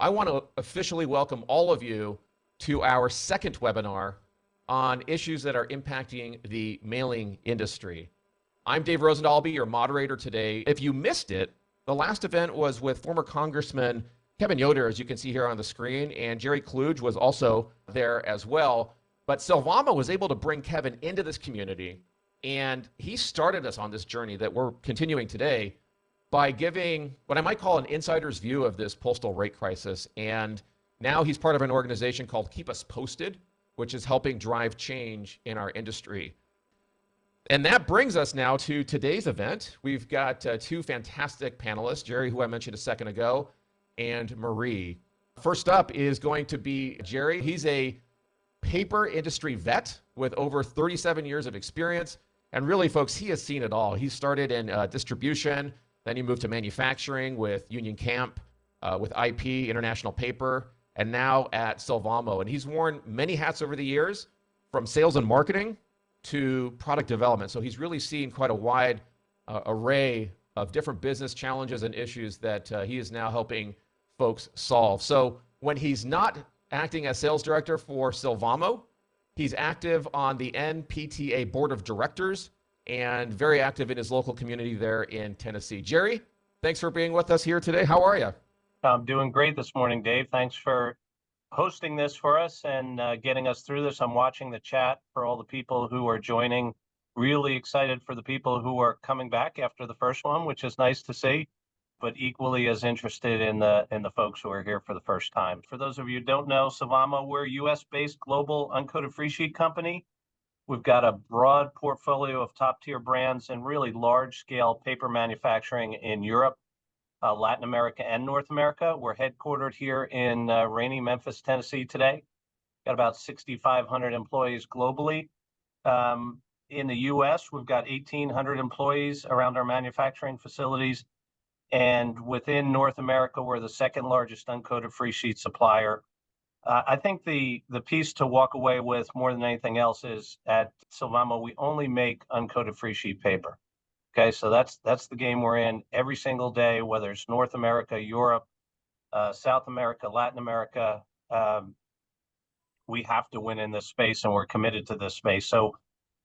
I want to officially welcome all of you to our second webinar on issues that are impacting the mailing industry. I'm Dave Rosendahl, I'll be your moderator today. If you missed it, the last event was with former Congressman Kevin Yoder, as you can see here on the screen, and Gerry Klug was also there as well. But Sylvamo was able to bring Kevin into this community, and he started us on this journey that we're continuing today by giving what I might call an insider's view of this postal rate crisis. And now he's part of an organization called Keep Us Posted, which is helping drive change in our industry. And that brings us now to today's event. We've got two fantastic panelists, Gerry, who I mentioned a second ago, and Marie. First up is going to be Gerry. He's a paper industry vet with over 37 years of experience. And really, folks, he has seen it all. He started in distribution, then he moved to manufacturing with Union Camp, with IP, International Paper, and now at Sylvamo. And he's worn many hats over the years, from sales and marketing to product development. So he's really seen quite a wide array of different business challenges and issues that he is now helping folks solve. So when he's not acting as sales director for Sylvamo, he's active on the NPTA Board of Directors and very active in his local community there in Tennessee. Gerry, thanks for being with us here today. How are you? I'm doing great this morning, Dave. Thanks for hosting this for us and getting us through this. I'm watching the chat for all the people who are joining. Really excited for the people who are coming back after the first one, which is nice to see, but equally as interested in the folks who are here for the first time. For those of you who don't know, Sylvamo, we're a US-based global uncoated freesheet company. We've got a broad portfolio of top-tier brands and really large-scale paper manufacturing in Europe, Latin America, and North America. We're headquartered here in rainy Memphis, Tennessee today. Got about 6,500 employees globally. In the US, we've got 1,800 employees around our manufacturing facilities. And within North America, we're the second largest uncoated freesheet supplier. I think the piece to walk away with more than anything else is at Sylvamo, we only make uncoated freesheet paper. Okay, so that's the game we're in every single day, whether it's North America, Europe, South America, Latin America. We have to win in this space, and we're committed to this space. So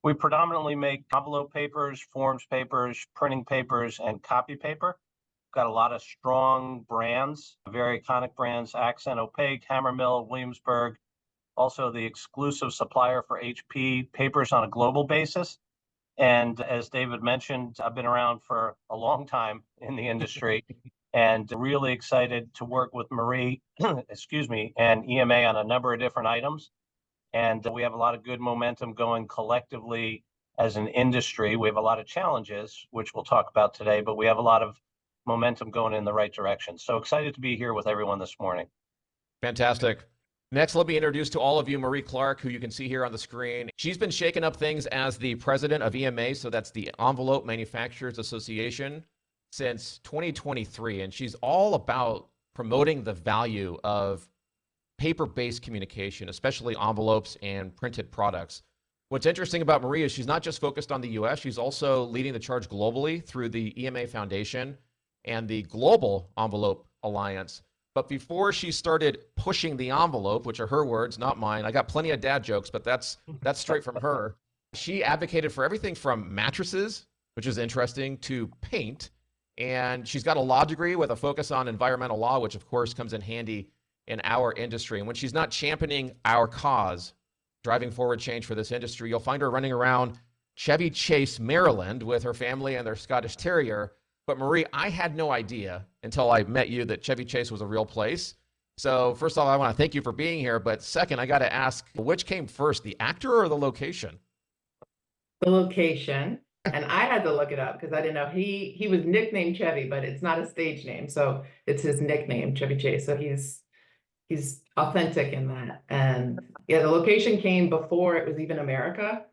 we predominantly make envelope papers, forms papers, printing papers, and copy paper. Got a lot of strong brands, very iconic brands, Accent, Opaque, Hammermill, Williamsburg, also the exclusive supplier for HP papers on a global basis. And as David mentioned, I've been around for a long time in the industry and really excited to work with Marie, excuse me, and EMA on a number of different items. And we have a lot of good momentum going collectively as an industry. We have a lot of challenges, which we'll talk about today, but we have a lot of momentum going in the right direction. So excited to be here with everyone this morning. Fantastic. Next, let me introduce to all of you Marie Clarke, who you can see here on the screen. She's been shaking up things as the president of EMA, so that's the Envelope Manufacturers Association, since 2023. And she's all about promoting the value of paper-based communication, especially envelopes and printed products. What's interesting about Marie is she's not just focused on the US, she's also leading the charge globally through the EMA Foundation and the Global Envelope Alliance. But before she started pushing the envelope, which are her words, not mine, I got plenty of dad jokes, but that's straight from her. She advocated for everything from mattresses, which is interesting, to paint. And she's got a law degree with a focus on environmental law, which of course comes in handy in our industry. And when she's not championing our cause, driving forward change for this industry, you'll find her running around Chevy Chase, Maryland with her family and their Scottish Terrier. But Marie, I had no idea until I met you that Chevy Chase was a real place. So first of all, I want to thank you for being here. But second, I got to ask, which came first, the actor or the location? The location. And I had to look it up because I didn't know he was nicknamed Chevy, but it's not a stage name. So it's his nickname, Chevy Chase. So he's authentic in that. And yeah, the location came before it was even America.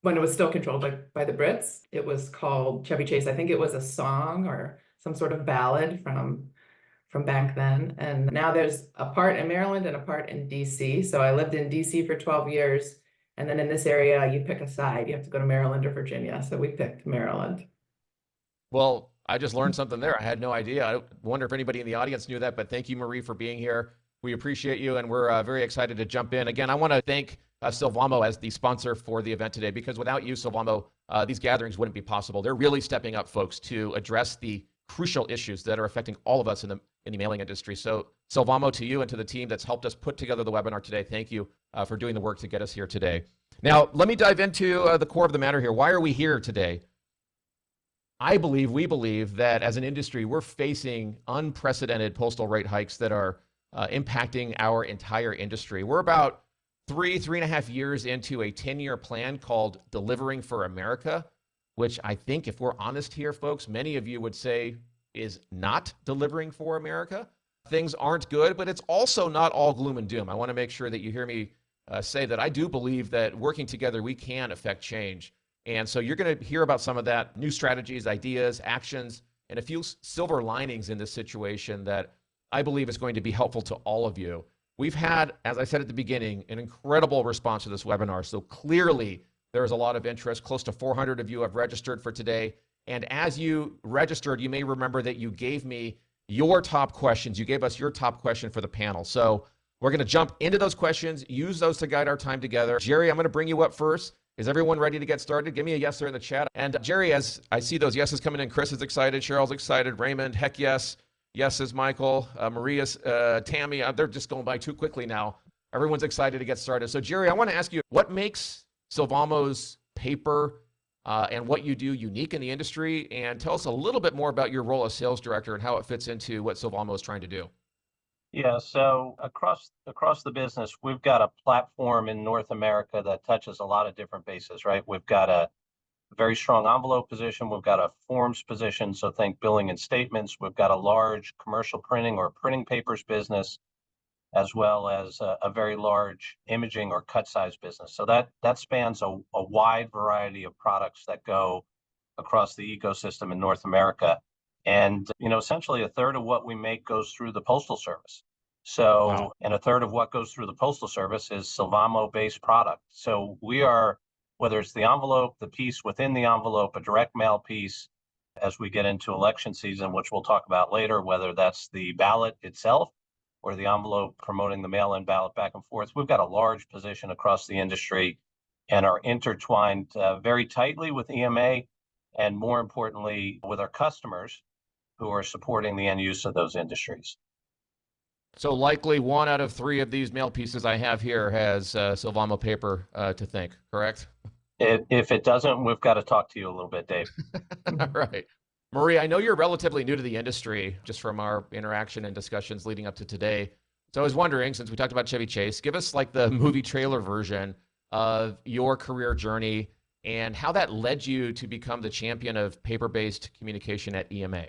When it was still controlled by the Brits. It was called Chevy Chase. I think it was a song or some sort of ballad from back then. And now there's a part in Maryland and a part in DC. So I lived in DC for 12 years. And then in this area, you pick a side. You have to go to Maryland or Virginia. So we picked Maryland. Well, I just learned something there. I had no idea. I wonder if anybody in the audience knew that, but thank you, Marie, for being here. We appreciate you, and we're very excited to jump in. Again, I want to thank Sylvamo as the sponsor for the event today, because without you, Sylvamo, these gatherings wouldn't be possible. They're really stepping up, folks, to address the crucial issues that are affecting all of us in the mailing industry. So Sylvamo, to you and to the team that's helped us put together the webinar today, thank you for doing the work to get us here today. Now, let me dive into the core of the matter here. Why are we here today? We believe that as an industry, we're facing unprecedented postal rate hikes that are impacting our entire industry. We're about 3.5 years into a 10-year plan called Delivering for America, which I think, if we're honest here, folks, many of you would say is not delivering for America. Things aren't good, but it's also not all gloom and doom. I want to make sure that you hear me say that I do believe that working together, we can affect change. And so you're going to hear about some of that, new strategies, ideas, actions, and a few silver linings in this situation that I believe is going to be helpful to all of you. We've had, as I said at the beginning, an incredible response to this webinar. So clearly there is a lot of interest. Close to 400 of you have registered for today. And as you registered, you may remember that you gave me your top questions. You gave us your top question for the panel. So we're going to jump into those questions, use those to guide our time together. Gerry, I'm going to bring you up first. Is everyone ready to get started? Give me a yes there in the chat. And Gerry, as I see those yeses coming in, Chris is excited, Cheryl's excited, Raymond, heck yes. Yes is Michael, Maria's, Tammy, they're just going by too quickly now. Everyone's excited to get started. So Gerry, I want to ask you, what makes Sylvamo's paper and what you do unique in the industry? And tell us a little bit more about your role as sales director and how it fits into what Sylvamo is trying to do. Yeah, so across the business, we've got a platform in North America that touches a lot of different bases, right? We've got a very strong envelope position. We've got a forms position, so think billing and statements. We've got a large commercial printing or printing papers business, as well as a very large imaging or cut size business. So that spans a wide variety of products that go across the ecosystem in North America. And, essentially a third of what we make goes through the Postal Service. So, wow. And a third of what goes through the Postal Service is Sylvamo-based product. So we are, whether it's the envelope, the piece within the envelope, a direct mail piece, as we get into election season, which we'll talk about later, whether that's the ballot itself or the envelope promoting the mail-in ballot back and forth, we've got a large position across the industry and are intertwined very tightly with EMA and, more importantly, with our customers who are supporting the end use of those industries. So likely 1 out of 3 of these mail pieces I have here has Sylvamo paper to thank, correct? If it doesn't, we've got to talk to you a little bit, Dave. All right. Marie, I know you're relatively new to the industry, just from our interaction and discussions leading up to today. So I was wondering, since we talked about Chevy Chase, give us like the movie trailer version of your career journey and how that led you to become the champion of paper-based communication at EMA.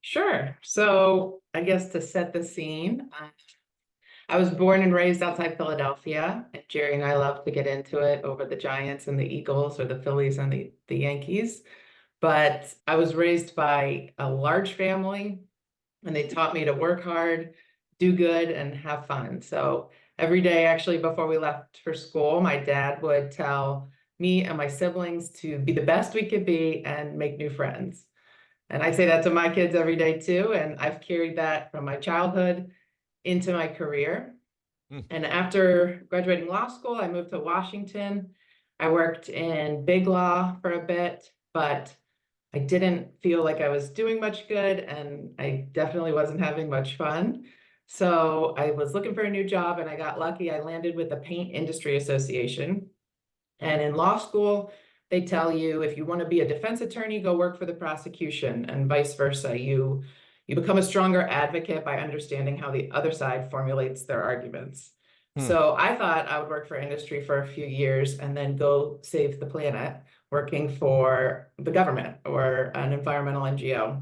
Sure. So I guess to set the scene, I was born and raised outside Philadelphia, and Gerry and I love to get into it over the Giants and the Eagles, or the Phillies and the Yankees. But I was raised by a large family, and they taught me to work hard, do good, and have fun. So every day, actually, before we left for school, my dad would tell me and my siblings to be the best we could be and make new friends. And I say that to my kids every day too. And I've carried that from my childhood into my career. And after graduating law school, I moved to Washington. I worked in big law for a bit, but I didn't feel like I was doing much good, and I definitely wasn't having much fun. So I was looking for a new job, and I got lucky. I landed with the Paint Industry Association. And in law school, they tell you if you want to be a defense attorney, go work for the prosecution, and vice versa. You become a stronger advocate by understanding how the other side formulates their arguments. So I thought I would work for industry for a few years and then go save the planet working for the government or an environmental NGO.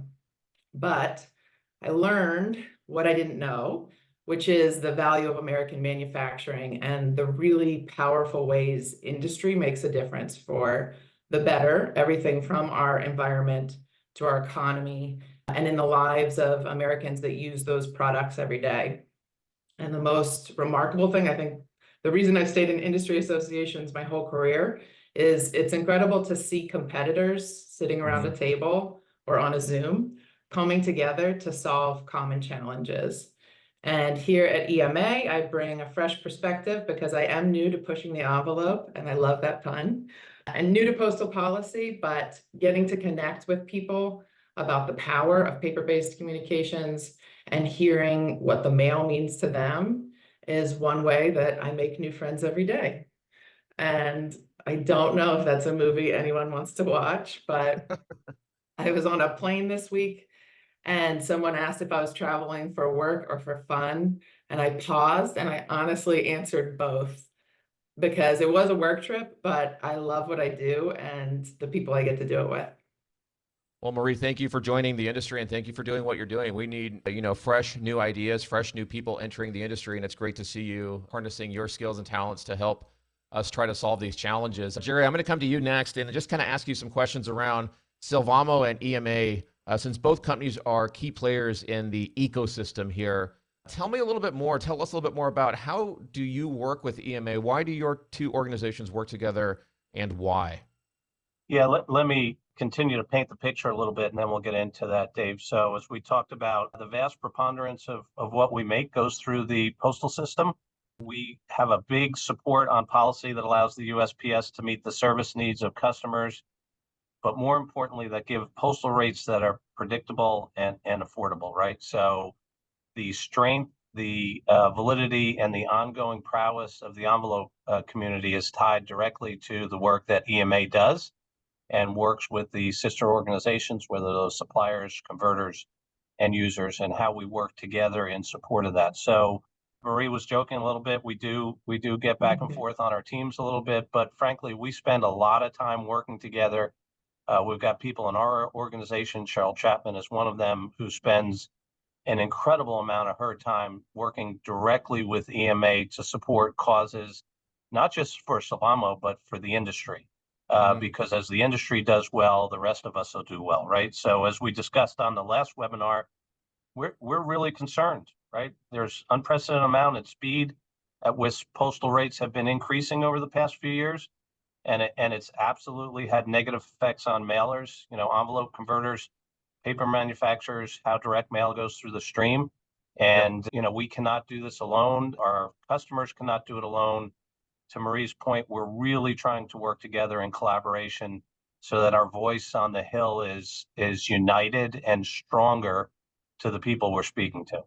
But I learned what I didn't know, which is the value of American manufacturing and the really powerful ways industry makes a difference for the better, everything from our environment to our economy and in the lives of Americans that use those products every day. And the most remarkable thing, I think, the reason I've stayed in industry associations my whole career is it's incredible to see competitors sitting around a table or on a Zoom, coming together to solve common challenges. And here at EMA, I bring a fresh perspective because I am new to pushing the envelope, and I love that pun, and new to postal policy, but getting to connect with people about the power of paper-based communications and hearing what the mail means to them is one way that I make new friends every day. And I don't know if that's a movie anyone wants to watch, but I was on a plane this week and someone asked if I was traveling for work or for fun. And I paused and I honestly answered both because it was a work trip, but I love what I do and the people I get to do it with. Well, Marie, thank you for joining the industry and thank you for doing what you're doing. We need, fresh new ideas, fresh new people entering the industry, and it's great to see you harnessing your skills and talents to help us try to solve these challenges. Gerry, I'm going to come to you next and just kind of ask you some questions around Sylvamo and EMA, since both companies are key players in the ecosystem here. Tell us a little bit more about how do you work with EMA? Why do your two organizations work together and why? Yeah, let me continue to paint the picture a little bit and then we'll get into that, Dave. So as we talked about, the vast preponderance of what we make goes through the postal system. We have a big support on policy that allows the USPS to meet the service needs of customers, but more importantly, that give postal rates that are predictable and affordable, right? So the strength, the validity, and the ongoing prowess of the envelope community is tied directly to the work that EMA does and works with the sister organizations, whether those suppliers, converters, and users, and how we work together in support of that. So Marie was joking a little bit. We do get back and forth on our teams a little bit, but frankly, we spend a lot of time working together. We've got people in our organization, Cheryl Chapman is one of them, who spends an incredible amount of her time working directly with EMA to support causes, not just for Sylvamo, but for the industry. Because as the industry does well, the rest of us will do well, right? So as we discussed on the last webinar, we're really concerned, right? There's unprecedented amount and speed at which postal rates have been increasing over the past few years. And it's absolutely had negative effects on mailers, envelope converters, paper manufacturers, how direct mail goes through the stream. And, we cannot do this alone. Our customers cannot do it alone. To Marie's point, we're really trying to work together in collaboration so that our voice on the Hill is united and stronger to the people we're speaking to.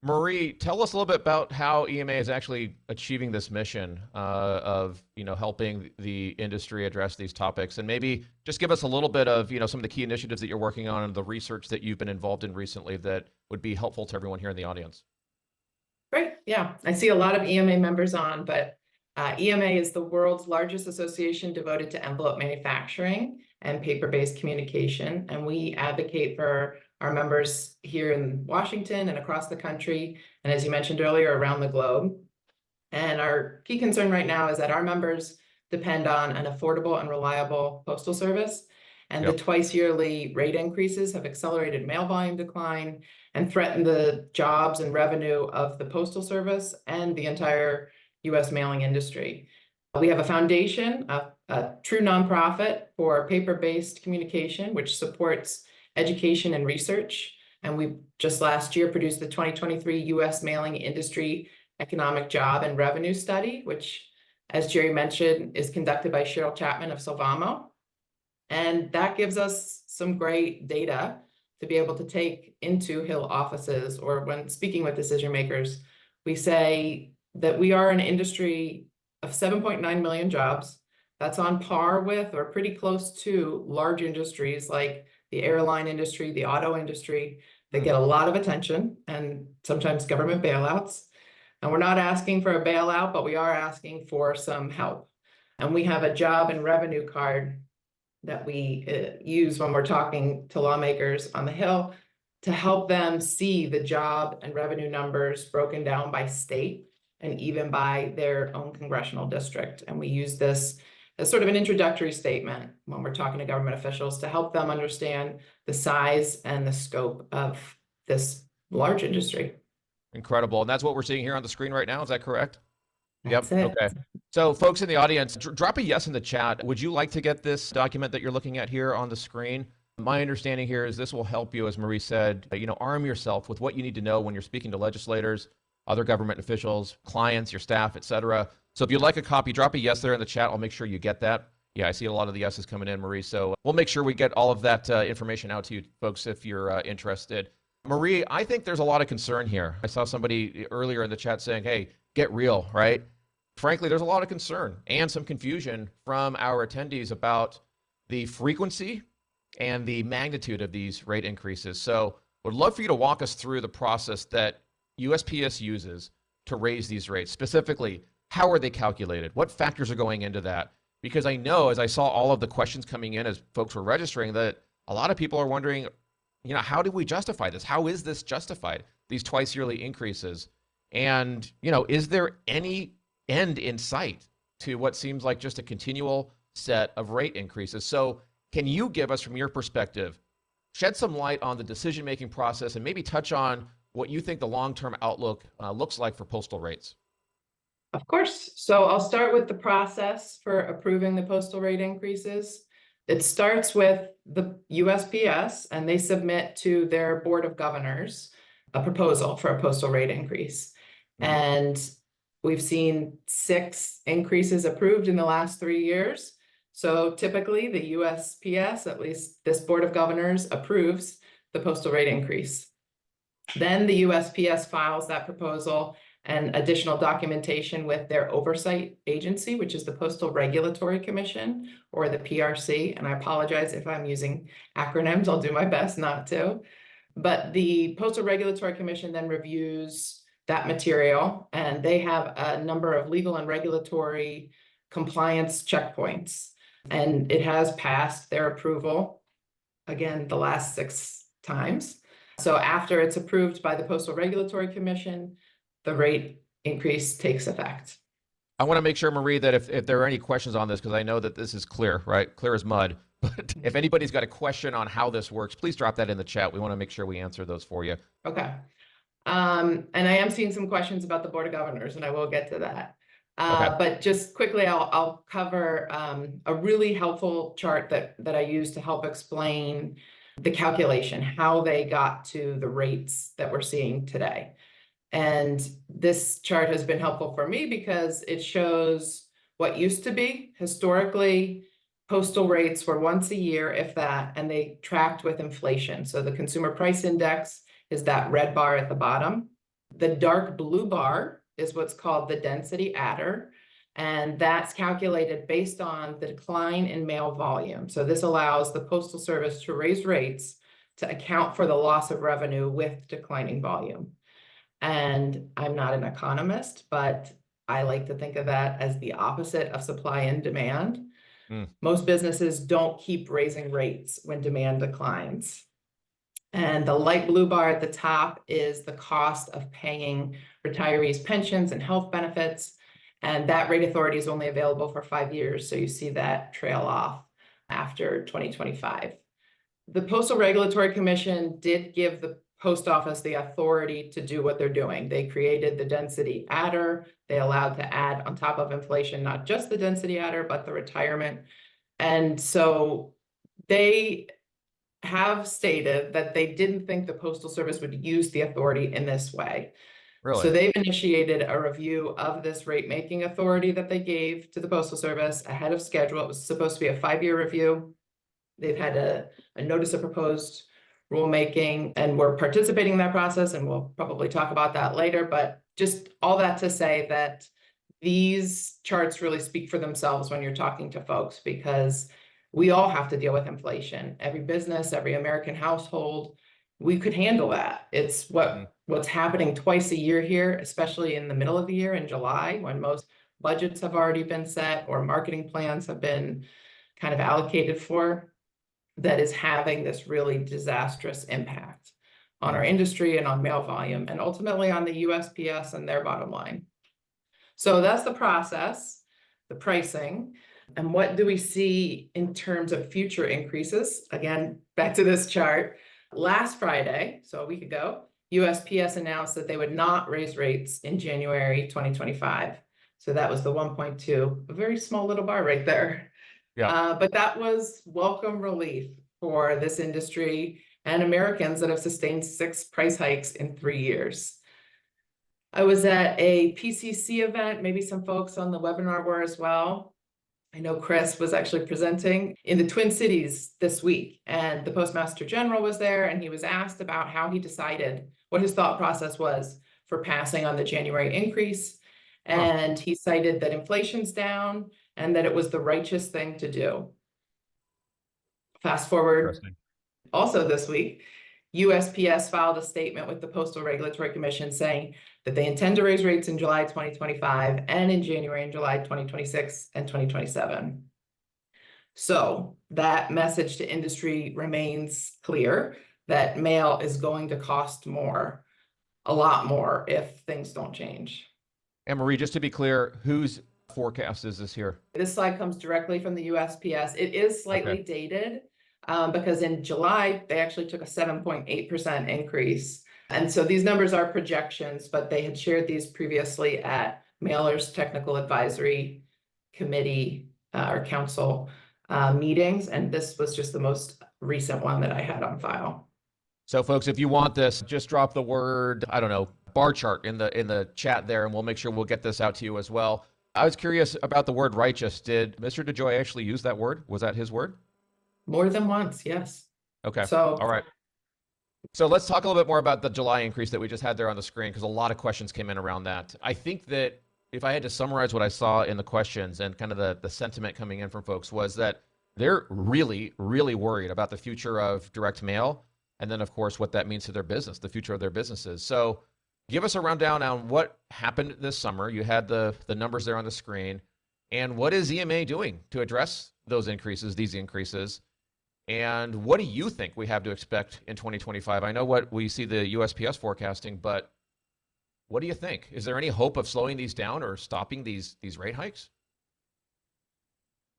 Marie, tell us a little bit about how EMA is actually achieving this mission of helping the industry address these topics, and maybe just give us a little bit of some of the key initiatives that you're working on and the research that you've been involved in recently that would be helpful to everyone here in the audience. Great. Yeah, I see a lot of EMA members on, but EMA is the world's largest association devoted to envelope manufacturing and paper-based communication. And we advocate for our members here in Washington and across the country, and as you mentioned earlier, around the globe. And our key concern right now is that our members depend on an affordable and reliable postal service. And the twice yearly rate increases have accelerated mail volume decline and threatened the jobs and revenue of the Postal Service and the entire U.S. mailing industry. We have a foundation, a true nonprofit for paper-based communication, which supports education and research. And we just last year produced the 2023 U.S. Mailing Industry Economic Job and Revenue Study, which, as Gerry mentioned, is conducted by Cheryl Chapman of Sylvamo. And that gives us some great data to be able to take into Hill offices, or when speaking with decision makers, we say that we are an industry of 7.9 million jobs. That's on par with or pretty close to large industries like the airline industry, the auto industry, that get a lot of attention and sometimes government bailouts. And we're not asking for a bailout, but we are asking for some help. And we have a job and revenue card that we use when we're talking to lawmakers on the Hill to help them see the job and revenue numbers broken down by state and even by their own congressional district. And we use this as sort of an introductory statement when we're talking to government officials to help them understand the size and the scope of this large industry. Incredible. And that's what we're seeing here on the screen right now. Is that correct? That's Yep. it. Okay. So folks in the audience, drop a yes in the chat. Would you like to get this document that you're looking at here on the screen? My understanding here is this will help you, as Marie said, arm yourself with what you need to know when you're speaking to legislators, other government officials, clients, your staff, et cetera. So if you'd like a copy, drop a yes there in the chat. I'll make sure you get that. Yeah, I see a lot of the yeses coming in, Marie. So we'll make sure we get all of that information out to you folks if you're interested. Marie, I think there's a lot of concern here. I saw somebody earlier in the chat saying, hey, get real, right? Frankly, there's a lot of concern and some confusion from our attendees about the frequency and the magnitude of these rate increases. So would love for you to walk us through the process that USPS uses to raise these rates. Specifically, how are they calculated? What factors are going into that? Because I know, as I saw all of the questions coming in as folks were registering, that a lot of people are wondering, how do we justify this? How is this justified, these twice yearly increases? And, is there any end in sight to what seems like just a continual set of rate increases? So can you give us, from your perspective, shed some light on the decision-making process and maybe touch on what you think the long-term outlook looks like for postal rates? Of course. So I'll start with the process for approving the postal rate increases. It starts with the USPS, and they submit to their Board of Governors a proposal for a postal rate increase. And we've seen 6 increases approved in the last 3 years. So typically the USPS, at least this Board of Governors, approves the postal rate increase. Then the USPS files that proposal and additional documentation with their oversight agency, which is the Postal Regulatory Commission, or the PRC. And I apologize if I'm using acronyms. I'll do my best not to. But the Postal Regulatory Commission then reviews that material, and they have a number of legal and regulatory compliance checkpoints. And it has passed their approval, again, the last 6 times. So after it's approved by the Postal Regulatory Commission, the rate increase takes effect. I want to make sure, Marie, that if there are any questions on this, because I know that this is clear, right? Clear as mud. But if anybody's got a question on how this works, please drop that in the chat. We want to make sure we answer those for you. Okay. And I am seeing some questions about the Board of Governors, and I will get to that. Okay. But just quickly, I'll cover a really helpful chart that I use to help explain the calculation, how they got to the rates that we're seeing today. And this chart has been helpful for me because it shows what used to be. Historically, postal rates were once a year, if that, and they tracked with inflation. So the consumer price index is that red bar at the bottom. The dark blue bar is what's called the density adder, and that's calculated based on the decline in mail volume. So this allows the Postal Service to raise rates to account for the loss of revenue with declining volume. And I'm not an economist, but I like to think of that as the opposite of supply and demand. Most businesses don't keep raising rates when demand declines. And the light blue bar at the top is the cost of paying retirees' pensions and health benefits. And that rate authority is only available for 5 years. So you see that trail off after 2025. The Postal Regulatory Commission did give the Post Office the authority to do what they're doing. They created the density adder. They allowed to add on top of inflation, not just the density adder, but the retirement. And so they have stated that they didn't think the Postal Service would use the authority in this way. Really? So they've initiated a review of this rate making authority that they gave to the Postal Service ahead of schedule. It was supposed to be a 5-year review. They've had a notice of proposed rulemaking, and we're participating in that process, and we'll probably talk about that later. But just all that to say that these charts really speak for themselves when you're talking to folks, because we all have to deal with inflation. Every business, every American household, we could handle that. It's what's happening twice a year here, especially in the middle of the year in July, when most budgets have already been set or marketing plans have been kind of allocated for, that is having this really disastrous impact on our industry and on mail volume, and ultimately on the USPS and their bottom line. So that's the process, the pricing. And what do we see in terms of future increases? Again, back to this chart. Last Friday, so a week ago, USPS announced that they would not raise rates in January 2025. So that was the 1.2, a very small little bar right there. Yeah. But that was welcome relief. for this industry and Americans that have sustained 6 price hikes in 3 years. I was at a PCC event, maybe some folks on the webinar were as well. I know Chris was actually presenting in the Twin Cities this week, and the Postmaster General was there, and he was asked about how he decided, what his thought process was for passing on the January increase. And he cited that inflation's down and that it was the righteous thing to do. Fast forward, also this week, USPS filed a statement with the Postal Regulatory Commission saying that they intend to raise rates in July 2025 and in January and July 2026 and 2027. So that message to industry remains clear that mail is going to cost more, a lot more, if things don't change. And Marie, just to be clear, whose forecast is this here? This slide comes directly from the USPS. It is slightly dated because in July, they actually took a 7.8% increase. And so these numbers are projections, but they had shared these previously at Mailers Technical Advisory Committee or Council meetings. And this was just the most recent one that I had on file. So folks, if you want this, just drop the word, I don't know, bar chart in the chat there, and we'll make sure we'll get this out to you as well. I was curious about the word righteous. Did Mr. DeJoy actually use that word? Was that his word? More than once, yes. Okay. So, all right. So let's talk a little bit more about the July increase that we just had there on the screen, because a lot of questions came in around that. I think that if I had to summarize what I saw in the questions and kind of the sentiment coming in from folks was that they're really, really worried about the future of direct mail. And then, of course, what that means to their business, the future of their businesses. So give us a rundown on what happened this summer. You had the numbers there on the screen. And what is EMA doing to address those increases, these increases? And what do you think we have to expect in 2025? I know what we see the USPS forecasting, but what do you think? Is there any hope of slowing these down or stopping these rate hikes?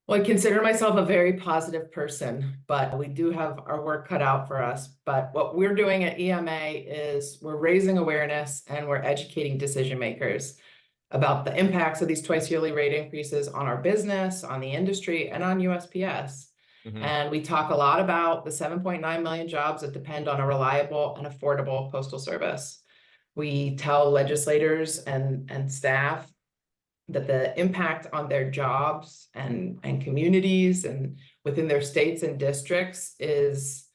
well, I consider myself a very positive person, but we do have our work cut out for us. But what we're doing at EMA is we're raising awareness and we're educating decision makers about the impacts of these twice yearly rate increases on our business, on the industry, and on USPS. And we talk a lot about the 7.9 million jobs that depend on a reliable and affordable postal service. We tell legislators and staff that the impact on their jobs and communities and within their states and districts is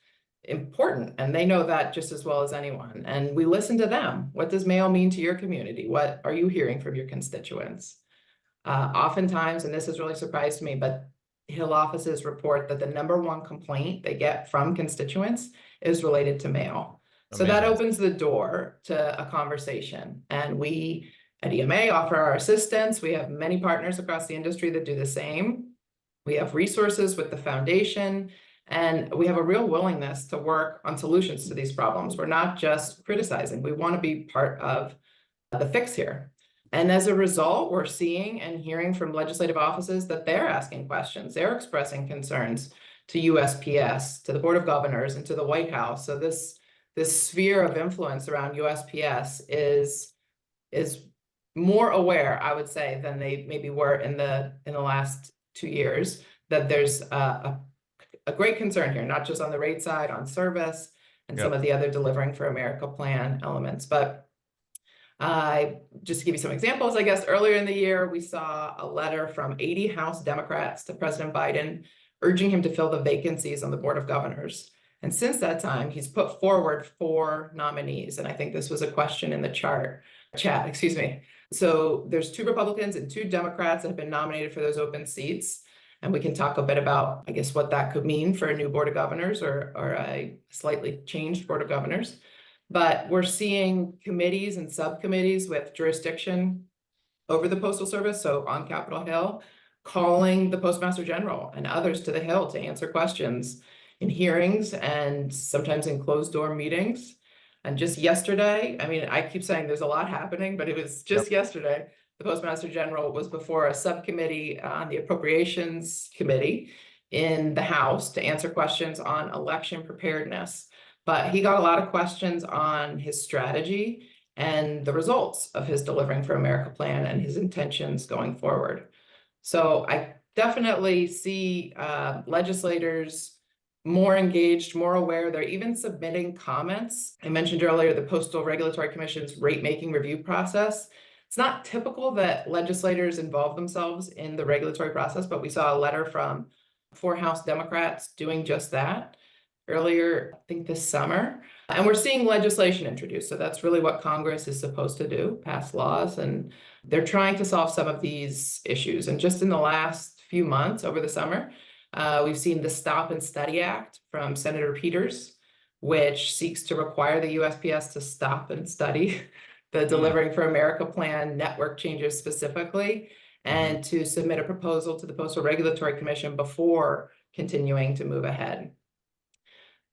important. And they know that just as well as anyone. And we listen to them. What does mail mean to your community? What are you hearing from your constituents? Oftentimes, and this has really surprised me, but Hill offices report that the #1 complaint they get from constituents is related to mail. Amazing. So that opens the door to a conversation. And we at EMA offer our assistance. We have many partners across the industry that do the same. We have resources with the foundation, and we have a real willingness to work on solutions to these problems. We're not just criticizing. We want to be part of the fix here. And as a result, we're seeing and hearing from legislative offices that they're asking questions. They're expressing concerns to USPS, to the Board of Governors, and to the White House. So this sphere of influence around USPS is more aware, I would say, than they maybe were in the last 2 years, that there's a great concern here, not just on the rate side, on service, and some of the other Delivering for America plan elements. But just to give you some examples, I guess earlier in the year, we saw a letter from 80 House Democrats to President Biden urging him to fill the vacancies on the Board of Governors. And since that time, he's put forward 4 nominees. And I think this was a question in the chat, excuse me. So there's 2 Republicans and 2 Democrats that have been nominated for those open seats. And we can talk a bit about, I guess, what that could mean for a new Board of Governors or a slightly changed Board of Governors. But we're seeing committees and subcommittees with jurisdiction over the Postal Service, so on Capitol Hill, calling the Postmaster General and others to the Hill to answer questions in hearings and sometimes in closed-door meetings. And just yesterday, I mean, I keep saying there's a lot happening, but it was just yesterday, the Postmaster General was before a subcommittee on the Appropriations Committee in the House to answer questions on election preparedness. But he got a lot of questions on his strategy and the results of his Delivering for America plan and his intentions going forward. So I definitely see legislators more engaged, more aware. They're even submitting comments. I mentioned earlier the Postal Regulatory Commission's rate-making review process. It's not typical that legislators involve themselves in the regulatory process, but we saw a letter from 4 House Democrats doing just that earlier, I think this summer. And we're seeing legislation introduced. So that's really what Congress is supposed to do, pass laws. And they're trying to solve some of these issues. And just in the last few months over the summer, we've seen the Stop and Study Act from Senator Peters, which seeks to require the USPS to stop and study the Delivering for America plan network changes specifically, and to submit a proposal to the Postal Regulatory Commission before continuing to move ahead.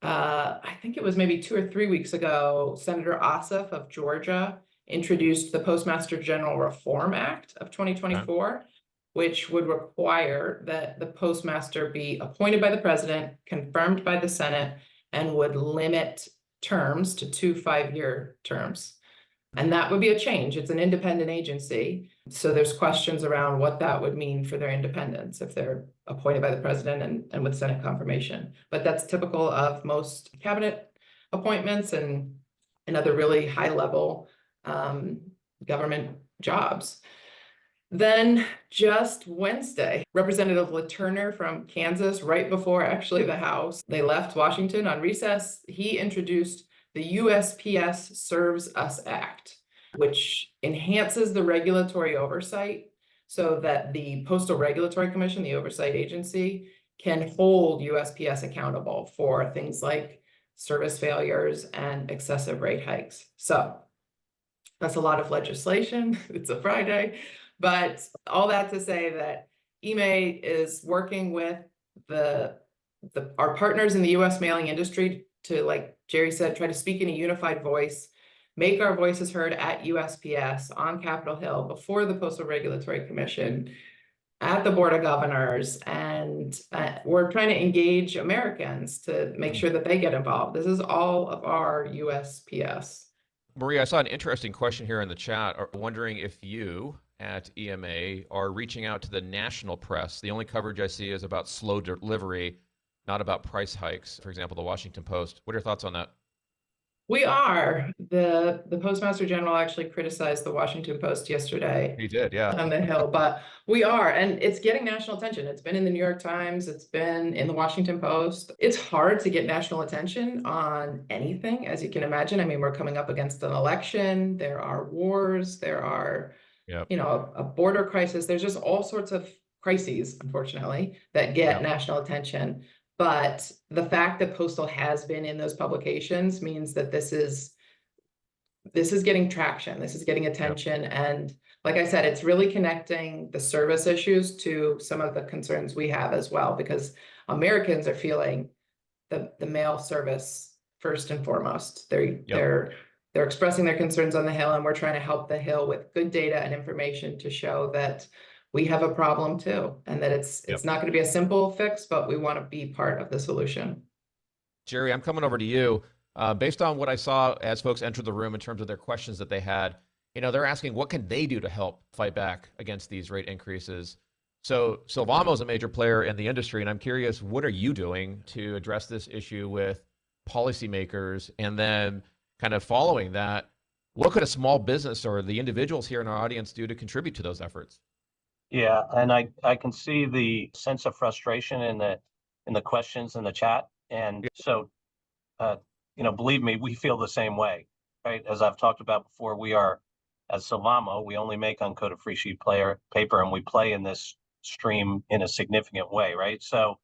I think it was maybe 2 or 3 weeks ago, Senator Ossoff of Georgia introduced the Postmaster General Reform Act of 2024, which would require that the postmaster be appointed by the president, confirmed by the Senate, and would limit terms to 2 5-year terms. And that would be a change. It's an independent agency. So there's questions around what that would mean for their independence if they're appointed by the president and with Senate confirmation. But that's typical of most cabinet appointments and other really high-level government jobs. Then just Wednesday, Representative LaTurner from Kansas, right before actually the House, they left Washington on recess, he introduced the USPS Serves Us Act, which enhances the regulatory oversight so that the Postal Regulatory Commission, the oversight agency, can hold USPS accountable for things like service failures and excessive rate hikes. So that's a lot of legislation. It's a Friday. But all that to say that EMA is working with our partners in the US mailing industry to, like Gerry said, try to speak in a unified voice, make our voices heard at USPS, on Capitol Hill, before the Postal Regulatory Commission, at the Board of Governors, and we're trying to engage Americans to make sure that they get involved. This is all of our USPS. Maria, I saw an interesting question here in the chat, wondering if you at EMA are reaching out to the national press. The only coverage I see is about slow delivery, not about price hikes. For example, the Washington Post. What are your thoughts on that? We are. The Postmaster General actually criticized the Washington Post yesterday. He did, yeah. On the Hill, but we are, and it's getting national attention. It's been in the New York Times, it's been in the Washington Post. It's hard to get national attention on anything, as you can imagine. I mean, we're coming up against an election, there are wars, there are, you know, a border crisis. There's just all sorts of crises, unfortunately, that get national attention. But the fact that Postal has been in those publications means that this is getting traction, this is getting attention. And like I said, it's really connecting the service issues to some of the concerns we have as well, because Americans are feeling the mail service first and foremost. They're expressing their concerns on the Hill, and we're trying to help the Hill with good data and information to show that we have a problem too, and that it's not going to be a simple fix, but we want to be part of the solution. Gerry, I'm coming over to you. Based on what I saw as folks entered the room in terms of their questions that they had, you know, they're asking what can they do to help fight back against these rate increases. So Sylvamo is a major player in the industry, and I'm curious, what are you doing to address this issue with policymakers? And then kind of following that, what could a small business or the individuals here in our audience do to contribute to those efforts? Yeah, and I can see the sense of frustration in the questions in the chat. And so, you know, believe me, we feel the same way, right? As I've talked about before, we are, as Sylvamo, we only make uncoated free sheet paper, and we play in this stream in a significant way, right? So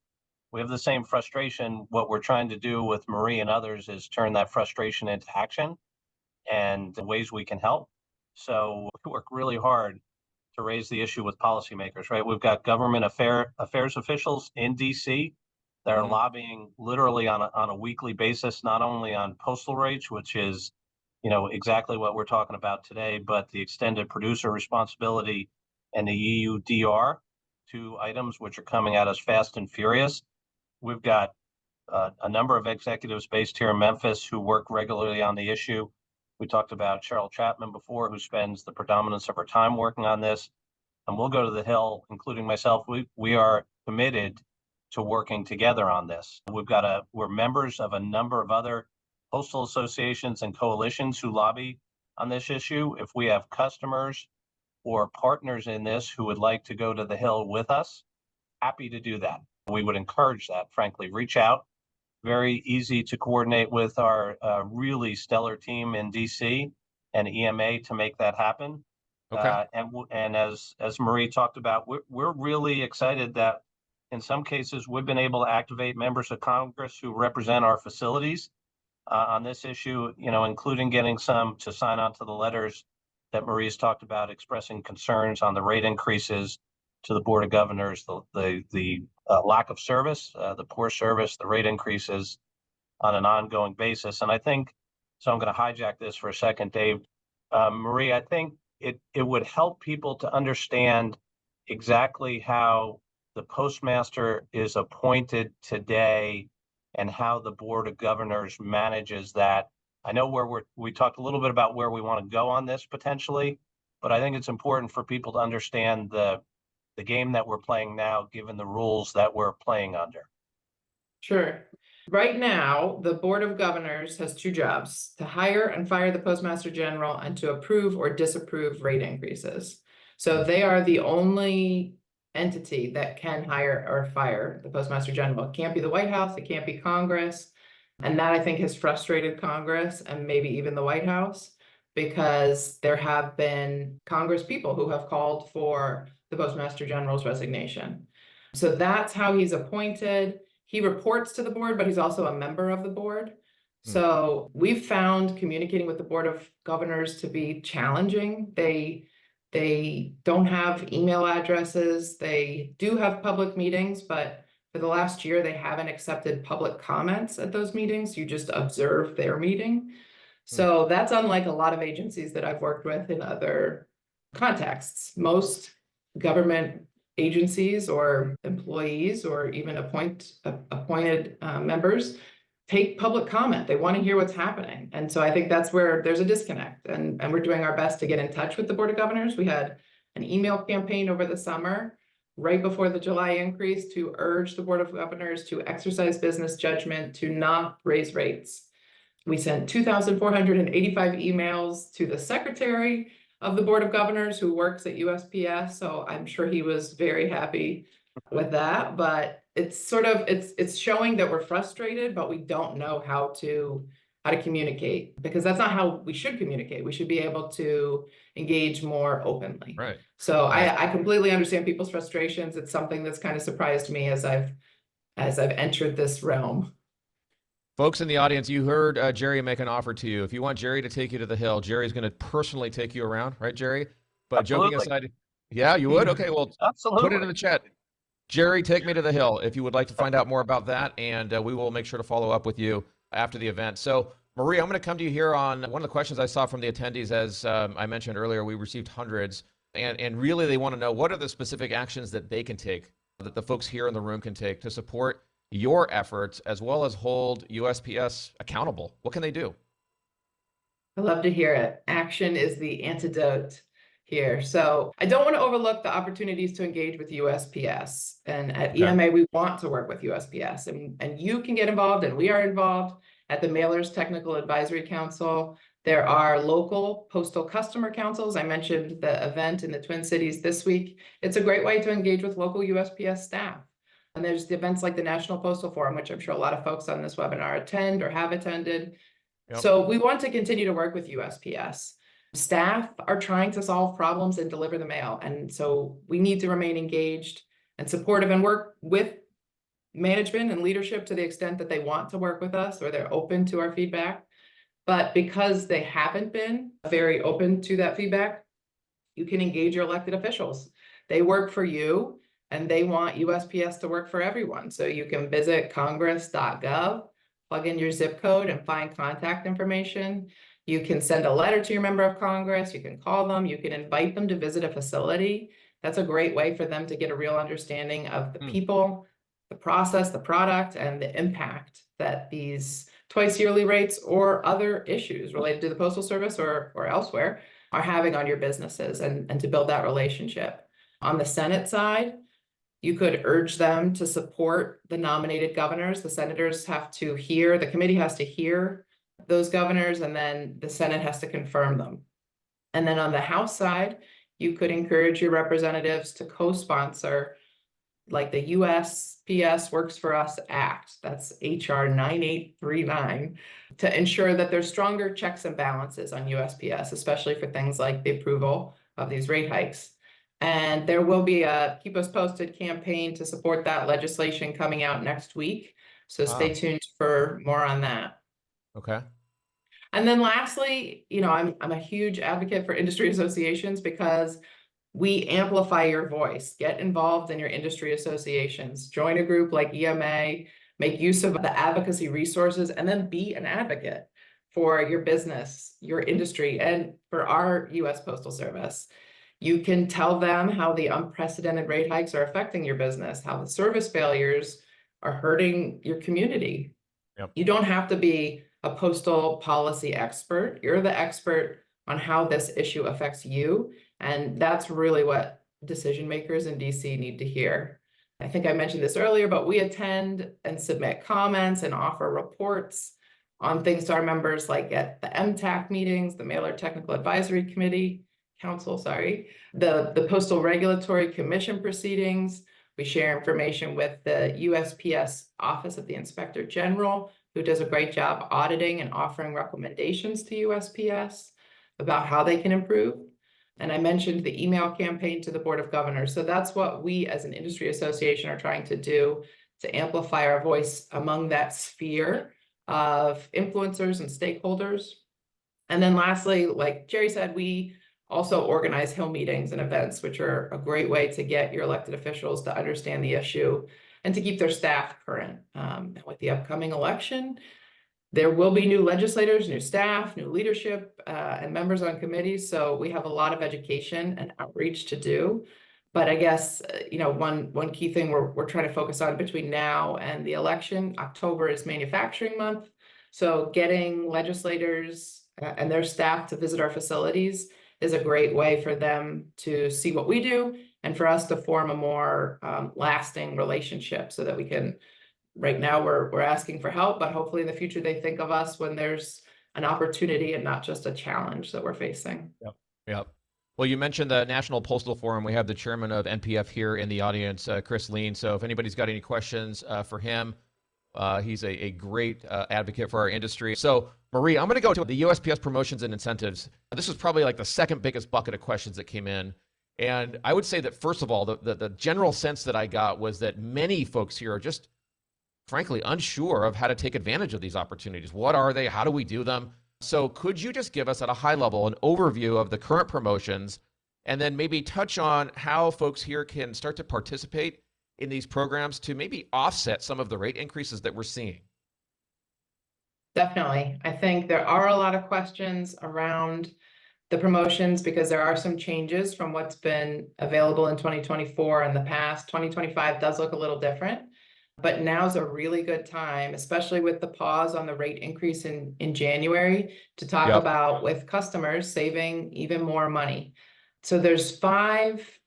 we have the same frustration. What we're trying to do with Marie and others is turn that frustration into action and the ways we can help. So we work really hard to raise the issue with policymakers, right? We've got government affairs officials in DC that are lobbying literally on a weekly basis, not only on postal rates, which is, you know, exactly what we're talking about today, but the extended producer responsibility and the EUDR, 2 items which are coming at us fast and furious. We've got a number of executives based here in Memphis who work regularly on the issue. We talked about Cheryl Chapman before, who spends the predominance of her time working on this. And we'll go to the Hill, including myself. We are committed to working together on this. We're members of a number of other postal associations and coalitions who lobby on this issue. If we have customers or partners in this who would like to go to the Hill with us, happy to do that. We would encourage that, frankly. Reach out. Very easy to coordinate with our really stellar team in DC and EMA to make that happen. Okay. And as Marie talked about, we're really excited that in some cases we've been able to activate members of Congress who represent our facilities on this issue, including getting some to sign on to the letters that Marie's talked about, expressing concerns on the rate increases to the Board of Governors, the lack of service, the poor service, the rate increases on an ongoing basis. And I think, so I'm going to hijack this for a second, Dave. Marie, I think it would help people to understand exactly how the postmaster is appointed today and how the Board of Governors manages that. I know we talked a little bit about where we want to go on this potentially, but I think it's important for people to understand the game that we're playing now, given the rules that we're playing under. Sure. Right now, the Board of Governors has two jobs: to hire and fire the Postmaster General and to approve or disapprove rate increases. So they are the only entity that can hire or fire the Postmaster General. It can't be the White House, it can't be Congress. And that, I think, has frustrated Congress and maybe even the White House, because there have been Congress people who have called for the Postmaster General's resignation. So that's how he's appointed. He reports to the board, but he's also a member of the board. So we've found communicating with the Board of Governors to be challenging. They don't have email addresses. They do have public meetings, but for the last year, they haven't accepted public comments at those meetings. You just observe their meeting. So that's unlike a lot of agencies that I've worked with in other contexts. Most government agencies or employees or even appointed members take public comment. They want to hear what's happening. And so I think that's where there's a disconnect. And we're doing our best to get in touch with the Board of Governors. We had an email campaign over the summer, right before the July increase, to urge the Board of Governors to exercise business judgment to not raise rates. We sent 2,485 emails to the Secretary of the Board of Governors, who works at USPS. So I'm sure he was very happy with that. But it's it's showing that we're frustrated, but we don't know how to communicate, because that's not how we should communicate. We should be able to engage more openly. Right. So I completely understand people's frustrations. It's something that's kind of surprised me as I've entered this realm. Folks in the audience, you heard Gerry make an offer to you. If you want Gerry to take you to the Hill, Jerry's going to personally take you around, right, Gerry? But Absolutely. Joking aside, yeah, you would? Okay, well, Absolutely. Put it in the chat. Gerry, take me to the Hill if you would like to find out more about that, and we will make sure to follow up with you after the event. So, Marie, I'm going to come to you here on one of the questions I saw from the attendees. As I mentioned earlier, we received hundreds, and really they want to know what are the specific actions that they can take, that the folks here in the room can take to support your efforts, as well as hold USPS accountable. What can they do? I love to hear it. Action is the antidote here. So I don't want to overlook the opportunities to engage with USPS. And at EMA, we want to work with USPS. And you can get involved, and we are involved at the Mailers Technical Advisory Council. There are local postal customer councils. I mentioned the event in the Twin Cities this week. It's a great way to engage with local USPS staff. And there's the events like the National Postal Forum, which I'm sure a lot of folks on this webinar attend or have attended. Yep. So we want to continue to work with USPS. Staff are trying to solve problems and deliver the mail. And so we need to remain engaged and supportive and work with management and leadership to the extent that they want to work with us or they're open to our feedback. But because they haven't been very open to that feedback, you can engage your elected officials. They work for you, and they want USPS to work for everyone. So you can visit congress.gov, plug in your zip code, and find contact information. You can send a letter to your member of Congress. You can call them. You can invite them to visit a facility. That's a great way for them to get a real understanding of the people, the process, the product, and the impact that these twice yearly rates or other issues related to the Postal Service or elsewhere are having on your businesses, and to build that relationship. On the Senate side, You could urge them to support the nominated governors. The senators have to hear, the committee has to hear those governors, and then the Senate has to confirm them. And then on the House side, you could encourage your representatives to co-sponsor, like the USPS Works for Us Act, that's HR 9839, to ensure that there's stronger checks and balances on USPS, especially for things like the approval of these rate hikes. And there will be a Keep Us Posted campaign to support that legislation coming out next week. So stay tuned for more on that. Okay. And then lastly, I'm a huge advocate for industry associations because we amplify your voice. Get involved in your industry associations. Join a group like EMA, make use of the advocacy resources, and then be an advocate for your business, your industry, and for our U.S. Postal Service. You can tell them how the unprecedented rate hikes are affecting your business, how the service failures are hurting your community. Yep. You don't have to be a postal policy expert. You're the expert on how this issue affects you. And that's really what decision makers in DC need to hear. I think I mentioned this earlier, but we attend and submit comments and offer reports on things to our members, like at the MTAC meetings, the Mailer Technical Advisory Council, the Postal Regulatory Commission proceedings. We share information with the USPS Office of the Inspector General, who does a great job auditing and offering recommendations to USPS about how they can improve. And I mentioned the email campaign to the Board of Governors. So that's what we as an industry association are trying to do to amplify our voice among that sphere of influencers and stakeholders. And then lastly, like Gerry said, we also organize Hill meetings and events, which are a great way to get your elected officials to understand the issue and to keep their staff current. With the upcoming election, there will be new legislators, new staff, new leadership, and members on committees. So we have a lot of education and outreach to do. But I guess, one key thing we're trying to focus on between now and the election, October is Manufacturing Month. So getting legislators and their staff to visit our facilities is a great way for them to see what we do and for us to form a more lasting relationship so that we can. Right now, we're asking for help, but hopefully in the future they think of us when there's an opportunity and not just a challenge that we're facing. Yep. Well, you mentioned the National Postal Forum. We have the chairman of NPF here in the audience, Chris Lean. So if anybody's got any questions for him, he's a great advocate for our industry. So Marie, I'm going to go to the USPS promotions and incentives. This was probably like the second biggest bucket of questions that came in. And I would say that, first of all, the general sense that I got was that many folks here are just frankly unsure of how to take advantage of these opportunities. What are they? How do we do them? So could you just give us at a high level an overview of the current promotions and then maybe touch on how folks here can start to participate in these programs to maybe offset some of the rate increases that we're seeing? Definitely. I think there are a lot of questions around the promotions because there are some changes from what's been available in 2024 and the past. 2025 does look a little different. But now's a really good time, especially with the pause on the rate increase in January, to talk about with customers saving even more money. So there's 5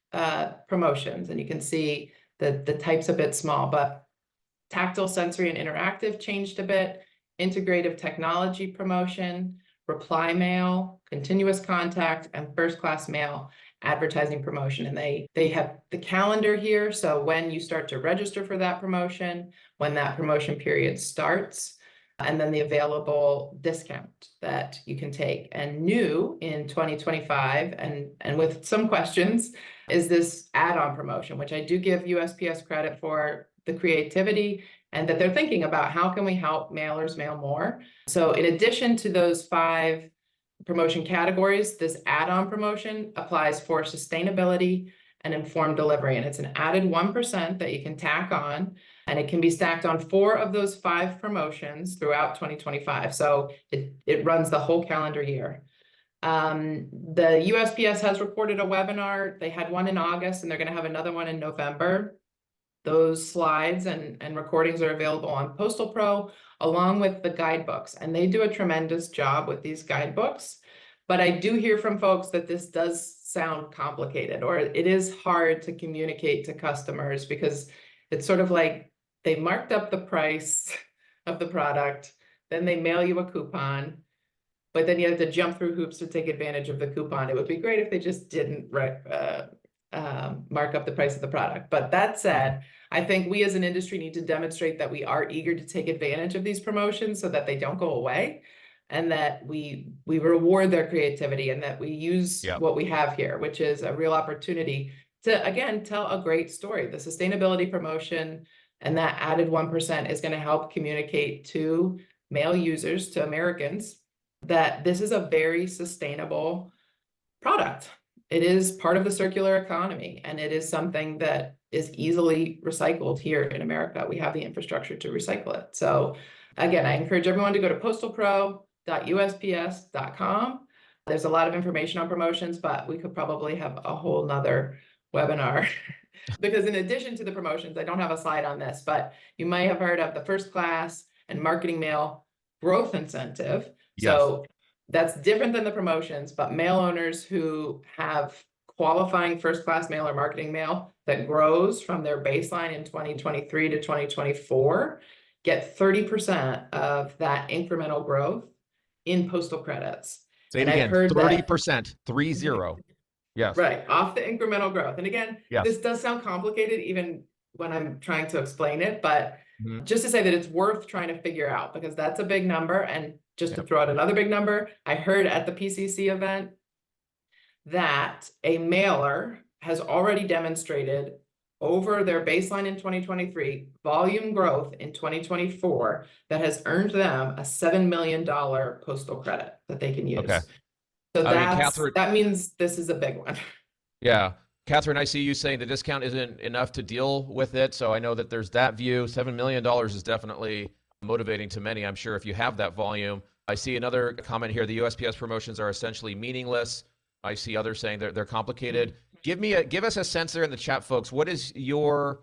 promotions, and you can see the type's a bit small, but tactile, sensory, and interactive changed a bit, integrative technology promotion, reply mail, continuous contact, and first class mail advertising promotion. And they have the calendar here. So when you start to register for that promotion, when that promotion period starts, and then the available discount that you can take. And new in 2025, and with some questions, is this add-on promotion, which I do give USPS credit for the creativity and that they're thinking about how can we help mailers mail more. So in addition to those 5 promotion categories, this add-on promotion applies for sustainability and informed delivery. And it's an added 1% that you can tack on, and it can be stacked on 4 of those 5 promotions throughout 2025. So it runs the whole calendar year. The USPS has recorded a webinar. They had one in August, and they're going to have another one in November. Those slides and recordings are available on Postal Pro, along with the guidebooks. And they do a tremendous job with these guidebooks. But I do hear from folks that this does sound complicated, or it is hard to communicate to customers because it's sort of like they marked up the price of the product, then they mail you a coupon, but then you have to jump through hoops to take advantage of the coupon. It would be great if they just didn't mark up the price of the product. But that said, I think we as an industry need to demonstrate that we are eager to take advantage of these promotions so that they don't go away, and that we reward their creativity, and that we use what we have here, which is a real opportunity to, again, tell a great story. The sustainability promotion and that added 1% is going to help communicate to mail users, to Americans, that this is a very sustainable product. It is part of the circular economy, and it is something that is easily recycled here in America. We have the infrastructure to recycle it. So again, I encourage everyone to go to postalpro.usps.com. There's a lot of information on promotions, but we could probably have a whole nother webinar because in addition to the promotions, I don't have a slide on this, but you might have heard of the first class and marketing mail growth incentive. So that's different than the promotions, but mail owners who have qualifying first class mail or marketing mail that grows from their baseline in 2023 to 2024 get 30% of that incremental growth in postal credits. Say it again, 30%, 30. Yes. Right, off the incremental growth. And again, this does sound complicated even when I'm trying to explain it, but just to say that it's worth trying to figure out, because that's a big number. And just to throw out another big number, I heard at the PCC event that a mailer has already demonstrated over their baseline in 2023 volume growth in 2024 that has earned them a $7 million postal credit that they can use. Okay. So that means this is a big one. Yeah. Catherine, I see you saying the discount isn't enough to deal with it. So I know that there's that view. $7 million is definitely motivating to many, I'm sure, if you have that volume. I see another comment here. The USPS promotions are essentially meaningless. I see others saying they're complicated. Give us a sense there in the chat, folks. What is your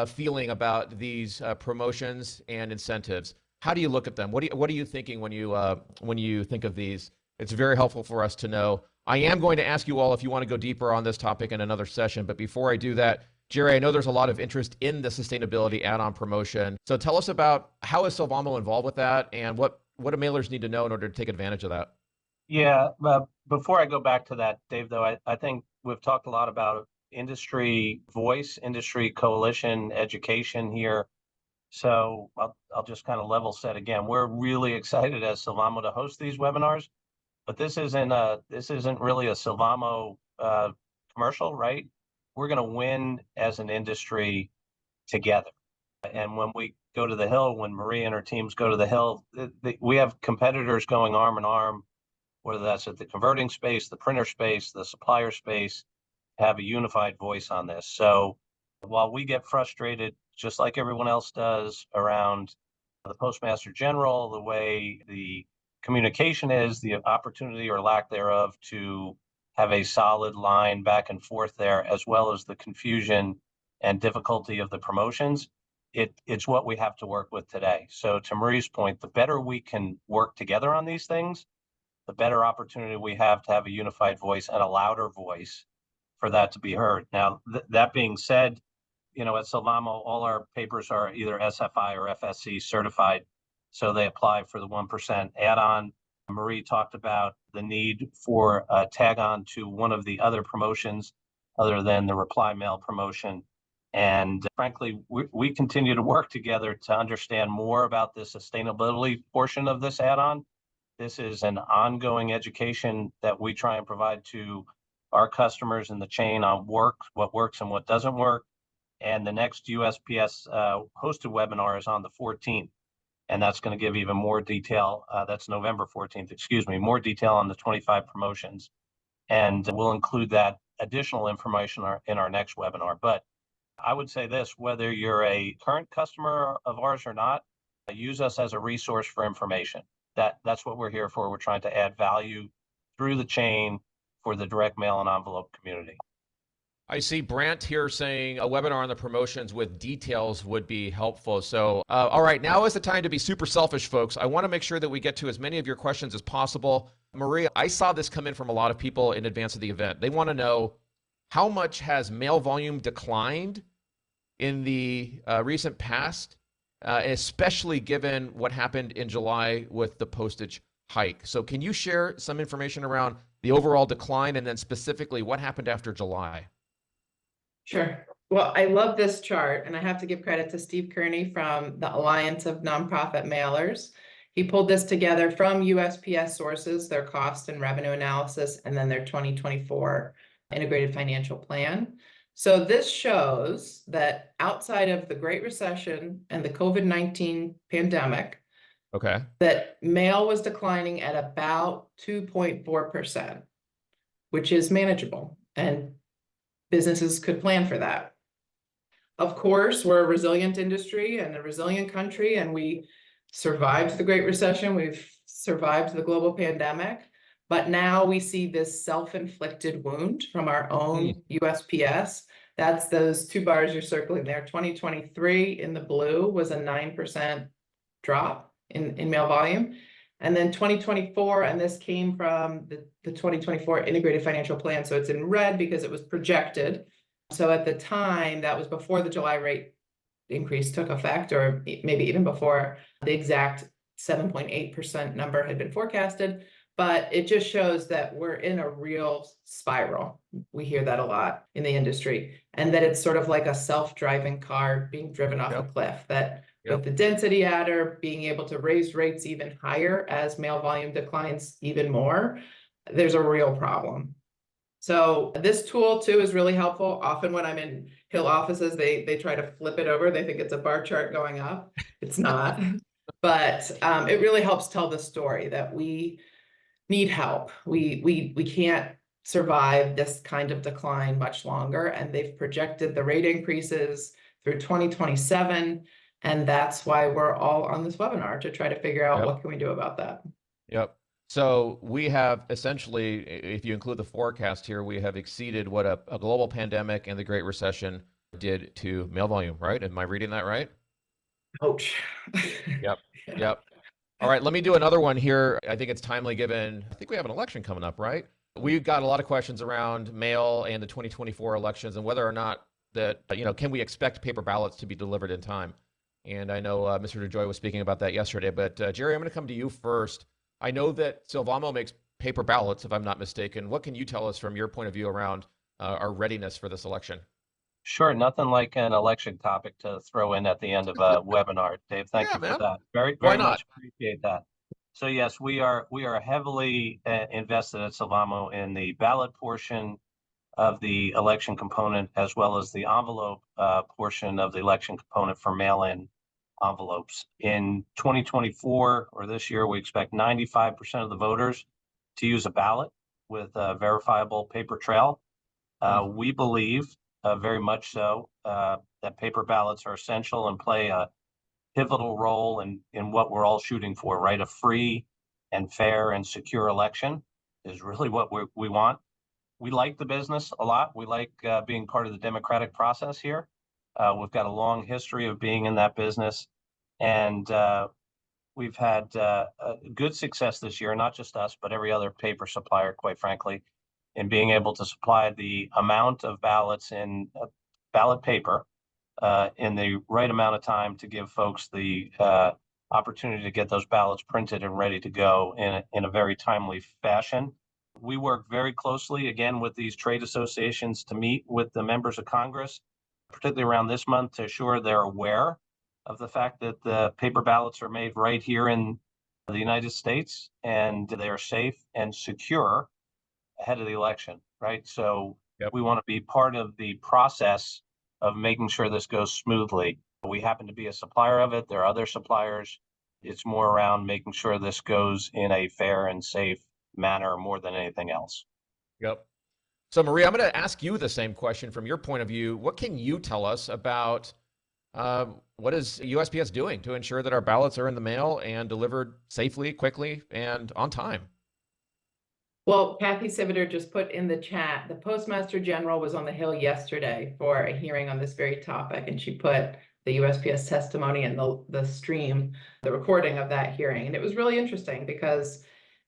feeling about these promotions and incentives? How do you look at them? What are you thinking when you think of these? It's very helpful for us to know. I am going to ask you all if you want to go deeper on this topic in another session, but before I do that, Gerry, I know there's a lot of interest in the sustainability add-on promotion. So tell us about how is Sylvamo involved with that, and what do mailers need to know in order to take advantage of that? Yeah, before I go back to that, Dave, though, I think we've talked a lot about industry voice, industry coalition, education here. So I'll just kind of level set again. We're really excited as Sylvamo to host these webinars, but this isn't really a Sylvamo commercial, right? We're going to win as an industry together. And when we go to the Hill, when Marie and her teams go to the Hill, we have competitors going arm in arm, whether that's at the converting space, the printer space, the supplier space, have a unified voice on this. So while we get frustrated, just like everyone else does, around the Postmaster General, the way the communication is, the opportunity or lack thereof to have a solid line back and forth there, as well as the confusion and difficulty of the promotions, it's what we have to work with today. So to Marie's point, the better we can work together on these things, the better opportunity we have to have a unified voice and a louder voice for that to be heard. Now, that being said, at Sylvamo, all our papers are either SFI or FSC certified, so they apply for the 1% add-on. Marie talked about the need for a tag on to one of the other promotions other than the reply mail promotion. And frankly, we continue to work together to understand more about the sustainability portion of this add-on. This is an ongoing education that we try and provide to our customers in the chain on what works and what doesn't work. And the next USPS hosted webinar is on the 14th. And that's going to give even more detail. That's November 14th, more detail on the 25 promotions. And we'll include that additional information in our next webinar. But I would say this, whether you're a current customer of ours or not, use us as a resource for information. That's what we're here for. We're trying to add value through the chain for the direct mail and envelope community. I see Brant here saying a webinar on the promotions with details would be helpful. So, all right, now is the time to be super selfish, folks. I want to make sure that we get to as many of your questions as possible. Maria, I saw this come in from a lot of people in advance of the event. They want to know how much has mail volume declined in the recent past, especially given what happened in July with the postage hike. So can you share some information around the overall decline and then specifically what happened after July? Sure. Well, I love this chart, and I have to give credit to Steve Kearney from the Alliance of Nonprofit Mailers. He pulled this together from USPS sources, their cost and revenue analysis, and then their 2024 integrated financial plan. So this shows that outside of the Great Recession and the COVID-19 pandemic, Okay. that mail was declining at about 2.4%, which is manageable, and businesses could plan for that. Of course, we're a resilient industry and a resilient country, and we survived the Great Recession. We've survived the global pandemic, but now we see this self-inflicted wound from our own USPS. That's those two bars you're circling there. 2023 in the blue was a 9% drop in mail volume. And then 2024, and this came from the 2024 integrated financial plan. So it's in red because it was projected. So at the time, that was before the July rate increase took effect, or maybe even before the exact 7.8% number had been forecasted. But it just shows that we're in a real spiral. We hear that a lot in the industry, and that it's sort of like a self-driving car being driven off a cliff, that with the density adder being able to raise rates even higher as mail volume declines even more, there's a real problem. So this tool too is really helpful. Often when I'm in Hill offices, they try to flip it over. They think it's a bar chart going up. It's not. But it really helps tell the story that we need help. We can't survive this kind of decline much longer. And they've projected the rate increases through 2027. And that's why we're all on this webinar, to try to figure out what can we do about that. Yep. So we have essentially, if you include the forecast here, we have exceeded what a global pandemic and the Great Recession did to mail volume, right? Am I reading that right? Ouch. Yep. Yep. All right, let me do another one here. I think it's timely given, I think we have an election coming up, right? We've got a lot of questions around mail and the 2024 elections and whether or not that, can we expect paper ballots to be delivered in time? And I know Mr. DeJoy was speaking about that yesterday, but Gerry, I'm going to come to you first. I know that Sylvamo makes paper ballots, if I'm not mistaken. What can you tell us from your point of view around our readiness for this election? Sure, nothing like an election topic to throw in at the end of a webinar, Dave. Thank you for that. Very much appreciate that. So yes, we are heavily invested at Sylvamo in the ballot portion of the election component, as well as the envelope portion of the election component for mail-in envelopes. In 2024, or this year, we expect 95% of the voters to use a ballot with a verifiable paper trail. We believe very much so that paper ballots are essential and play a pivotal role in what we're all shooting for, right? A free and fair and secure election is really what we want. We like the business a lot. We like being part of the democratic process here. We've got a long history of being in that business, and we've had good success this year, not just us, but every other paper supplier, quite frankly, in being able to supply the amount of ballots in ballot paper in the right amount of time to give folks the opportunity to get those ballots printed and ready to go in a very timely fashion. We work very closely, again, with these trade associations to meet with the members of Congress, particularly around this month, to assure they're aware of the fact that the paper ballots are made right here in the United States and they are safe and secure ahead of the election, right? So we want to be part of the process of making sure this goes smoothly. We happen to be a supplier of it. There are other suppliers. It's more around making sure this goes in a fair and safe manner more than anything else. Yep. So Maria, I'm going to ask you the same question from your point of view. What can you tell us about what is USPS doing to ensure that our ballots are in the mail and delivered safely, quickly, and on time? Well, Kathy Siviter just put in the chat, the Postmaster General was on the Hill yesterday for a hearing on this very topic, and she put the USPS testimony and the stream, the recording of that hearing. And it was really interesting because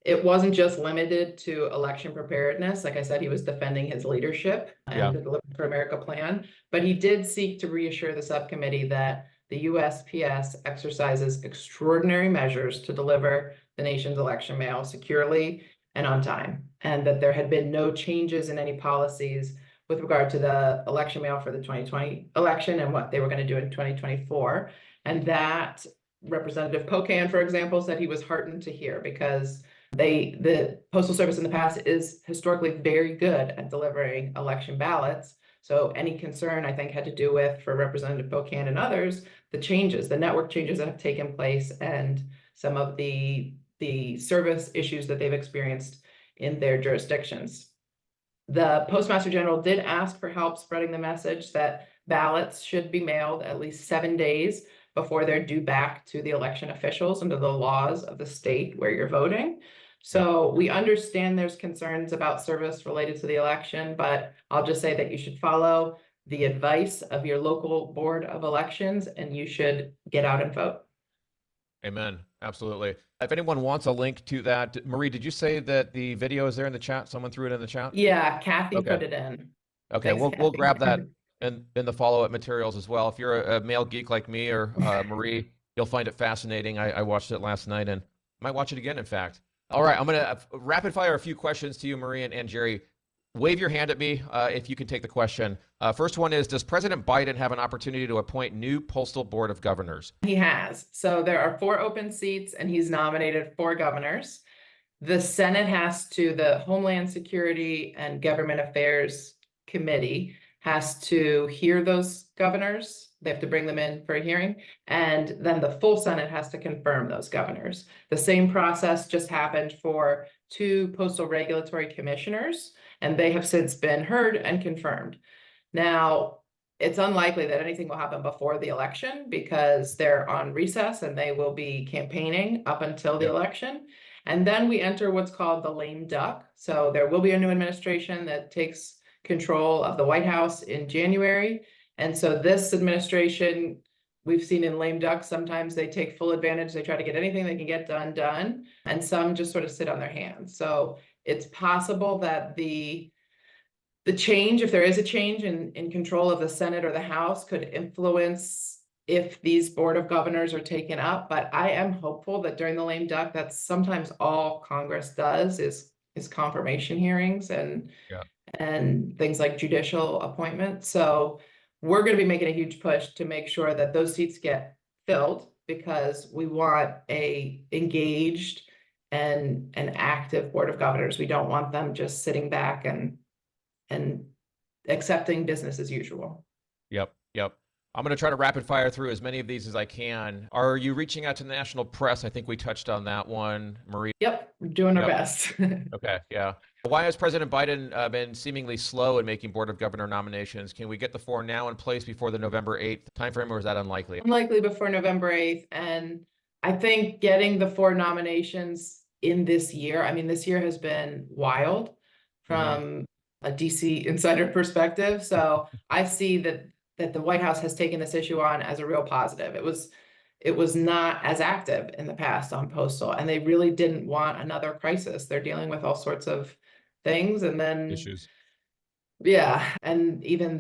it wasn't just limited to election preparedness. Like I said, he was defending his leadership and the Deliver for America plan, but he did seek to reassure the subcommittee that the USPS exercises extraordinary measures to deliver the nation's election mail securely and on time, and that there had been no changes in any policies with regard to the election mail for the 2020 election and what they were going to do in 2024. And that Representative Pocan, for example, said he was heartened to hear, because the Postal Service in the past is historically very good at delivering election ballots. So any concern, I think, had to do with, for Representative Pocan and others, the network changes that have taken place and some of the service issues that they've experienced in their jurisdictions. The Postmaster General did ask for help spreading the message that ballots should be mailed at least 7 days before they're due back to the election officials under the laws of the state where you're voting. So we understand there's concerns about service related to the election, but I'll just say that you should follow the advice of your local board of elections and you should get out and vote. Amen. Absolutely. If anyone wants a link to that, Marie, did you say that the video is there in the chat? Someone threw it in the chat? Yeah, Kathy put it in. Okay, Thanks, we'll Kathy. grab that in the follow-up materials as well. If you're a mail geek like me or Marie, you'll find it fascinating. I watched it last night and might watch it again, in fact. All right, I'm going to rapid fire a few questions to you, Marie and Gerry. Wave your hand at me if you can take the question. First one is, does President Biden have an opportunity to appoint new Postal Board of Governors? He has. So there are 4 open seats and he's nominated 4 governors. The Senate the Homeland Security and Government Affairs Committee has to hear those governors. They have to bring them in for a hearing. And then the full Senate has to confirm those governors. The same process just happened for 2 postal regulatory commissioners, and they have since been heard and confirmed. Now, it's unlikely that anything will happen before the election because they're on recess and they will be campaigning up until the election. And then we enter what's called the lame duck. So there will be a new administration that takes control of the White House in January. And so this administration, we've seen in lame ducks, sometimes they take full advantage. They try to get anything they can get done. And some just sort of sit on their hands. So it's possible that the change, if there is a change in control of the Senate or the House, could influence if these board of governors are taken up. But I am hopeful that during the lame duck, that's sometimes all Congress does is confirmation hearings and things like judicial appointments. So we're going to be making a huge push to make sure that those seats get filled, because we want a engaged and an active board of governors. We don't want them just sitting back and accepting business as usual. Yep. I'm going to try to rapid fire through as many of these as I can. Are you reaching out to the national press? I think we touched on that one, Marie. Yep, we're doing our best. Okay, yeah. Why has President Biden been seemingly slow in making Board of Governor nominations? Can we get the 4 now in place before the November 8th timeframe, or is that unlikely? Unlikely before November 8th. And I think getting the 4 nominations in this year, I mean, this year has been wild from a DC insider perspective. So I see that the White House has taken this issue on as a real positive. It was not as active in the past on Postal, and they really didn't want another crisis. They're dealing with all sorts of things, and then issues. Yeah, and even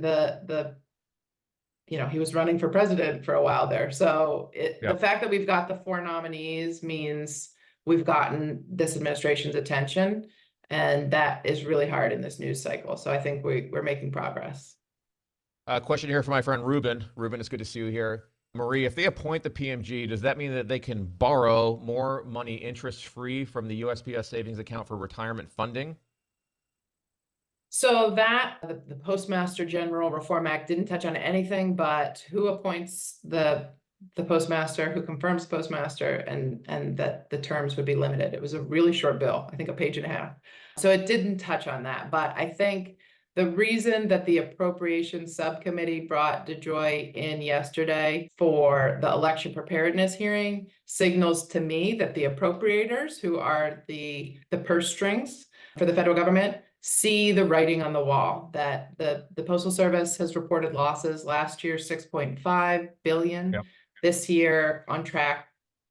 he was running for president for a while there. So the fact that we've got the 4 nominees means we've gotten this administration's attention, and that is really hard in this news cycle. So I think we're making progress. Question here from my friend Ruben. Ruben, it's good to see you here. Marie, if they appoint the PMG, does that mean that they can borrow more money interest-free from the USPS savings account for retirement funding? So the Postmaster General Reform Act didn't touch on anything but who appoints the postmaster, who confirms the postmaster, and that the terms would be limited. It was a really short bill, I think a page and a half. So it didn't touch on that. But I think the reason that the Appropriations Subcommittee brought DeJoy in yesterday for the election preparedness hearing signals to me that the appropriators, who are the purse strings for the federal government, see the writing on the wall, that the Postal Service has reported losses last year, 6.5 billion. This year on track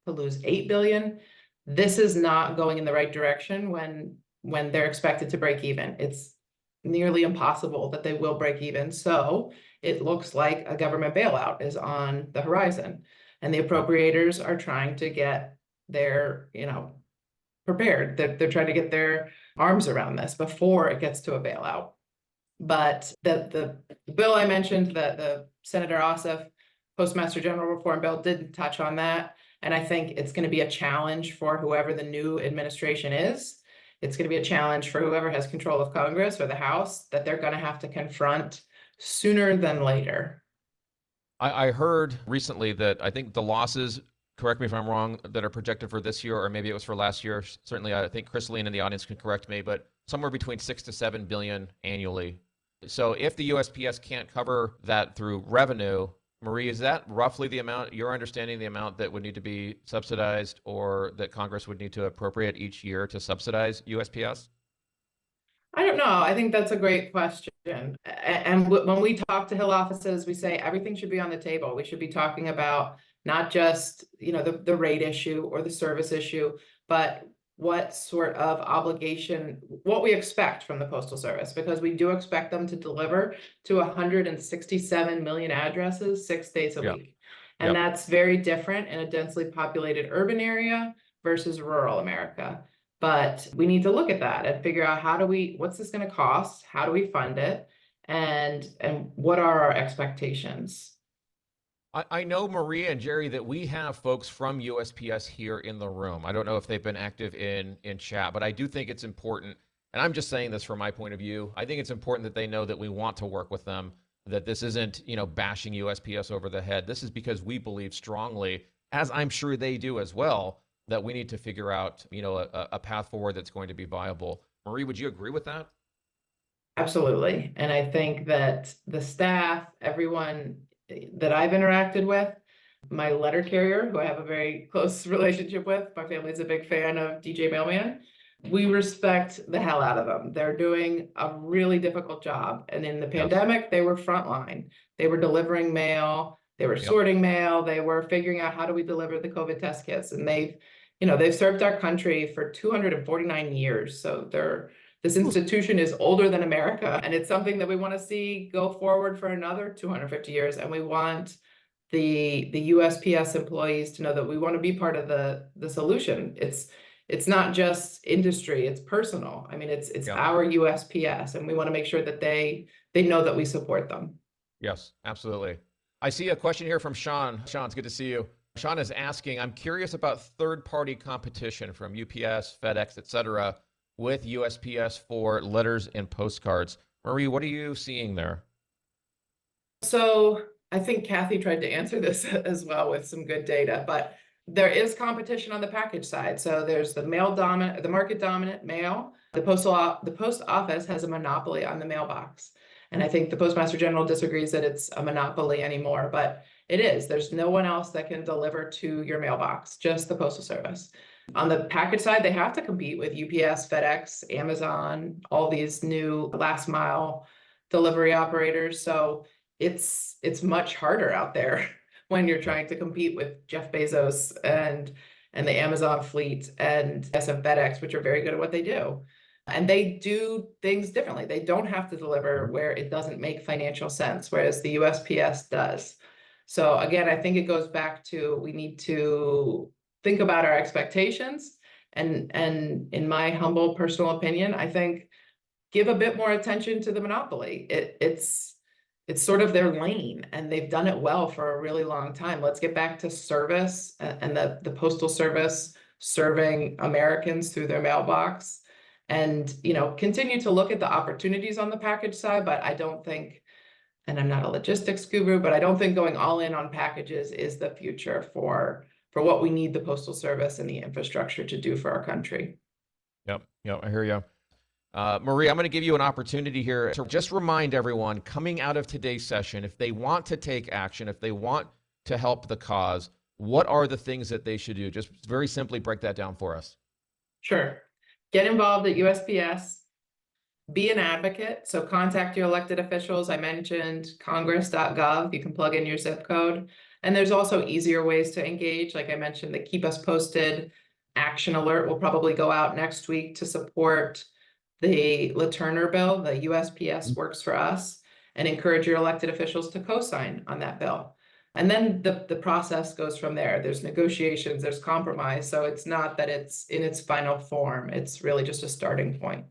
to lose 8 billion. this is not going in the right direction when they're expected to break even. It's nearly impossible that they will break even. So it looks like a government bailout is on the horizon, and the appropriators are trying to get their, prepared. They're trying to get their arms around this before it gets to a bailout. But the bill I mentioned, that the Senator Ossoff Postmaster General Reform Bill, didn't touch on that. And I think it's going to be a challenge for whoever the new administration is. It's going to be a challenge for whoever has control of Congress or the House that they're going to have to confront sooner than later. I heard recently that I think the losses, correct me if I'm wrong, that are projected for this year, or maybe it was for last year. Certainly, I think Chris Lean in the audience can correct me, but somewhere between 6 to 7 billion annually. So if the USPS can't cover that through revenue, Marie, is that roughly the amount, your understanding, the amount that would need to be subsidized or that Congress would need to appropriate each year to subsidize USPS? I don't know. I think that's a great question. And when we talk to Hill offices, we say everything should be on the table. We should be talking about not just, the rate issue or the service issue, but what sort of obligation, what we expect from the Postal Service, because we do expect them to deliver to 167 million addresses, 6 days a week. And that's very different in a densely populated urban area versus rural America. But we need to look at that and figure out what's this going to cost? How do we fund it? And what are our expectations? I know, Maria and Gerry, that we have folks from USPS here in the room. I don't know if they've been active in chat, but I do think it's important, and I'm just saying this from my point of view, I think it's important that they know that we want to work with them, that this isn't, bashing USPS over the head. This is because we believe strongly, as I'm sure they do as well, that we need to figure out, a path forward that's going to be viable. Marie, would you agree with that? Absolutely. And I think that the staff, everyone that I've interacted with, my letter carrier, who I have a very close relationship with, my family's a big fan of DJ Mailman, we respect the hell out of them. They're doing a really difficult job. And in the pandemic, they were frontline. They were delivering mail, they were sorting mail, they were figuring out how do we deliver the COVID test kits. And they've served our country for 249 years. So this institution is older than America, and it's something that we want to see go forward for another 250 years. And we want the USPS employees to know that we want to be part of the solution. It's not just industry, it's personal. I mean, it's our USPS, and we want to make sure that they know that we support them. Yes, absolutely. I see a question here from Sean. Sean, it's good to see you. Sean is asking, I'm curious about third-party competition from UPS, FedEx, et cetera, with USPS for letters and postcards. Marie, what are you seeing there? So I think Kathy tried to answer this as well with some good data, but there is competition on the package side. So there's the market dominant mail. The post office has a monopoly on the mailbox. And I think the Postmaster General disagrees that it's a monopoly anymore, but it is. There's no one else that can deliver to your mailbox, just the Postal Service. On the package side, they have to compete with UPS, FedEx, Amazon, all these new last mile delivery operators. So it's much harder out there when you're trying to compete with Jeff Bezos and the Amazon fleet and FedEx, which are very good at what they do. And they do things differently. They don't have to deliver where it doesn't make financial sense, whereas the USPS does. So again, I think it goes back to, we need to think about our expectations. And in my humble personal opinion, I think give a bit more attention to the monopoly. It's sort of their lane, and they've done it well for a really long time. Let's get back to service and the Postal Service serving Americans through their mailbox, and continue to look at the opportunities on the package side. But I don't think, and I'm not a logistics guru, but I don't think going all in on packages is the future for what we need the Postal Service and the infrastructure to do for our country. Yep, I hear you. Marie, I'm going to give you an opportunity here to just remind everyone coming out of today's session, if they want to take action, if they want to help the cause, what are the things that they should do? Just very simply break that down for us. Sure. Get involved at USPS. Be an advocate. So contact your elected officials. I mentioned congress.gov. You can plug in your zip code. And there's also easier ways to engage. Like I mentioned, the Keep Us Posted action alert will probably go out next week to support the Laturner bill. The USPS works for us, and encourage your elected officials to co-sign on that bill. And then the process goes from there. There's negotiations, there's compromise. So it's not that it's in its final form. It's really just a starting point.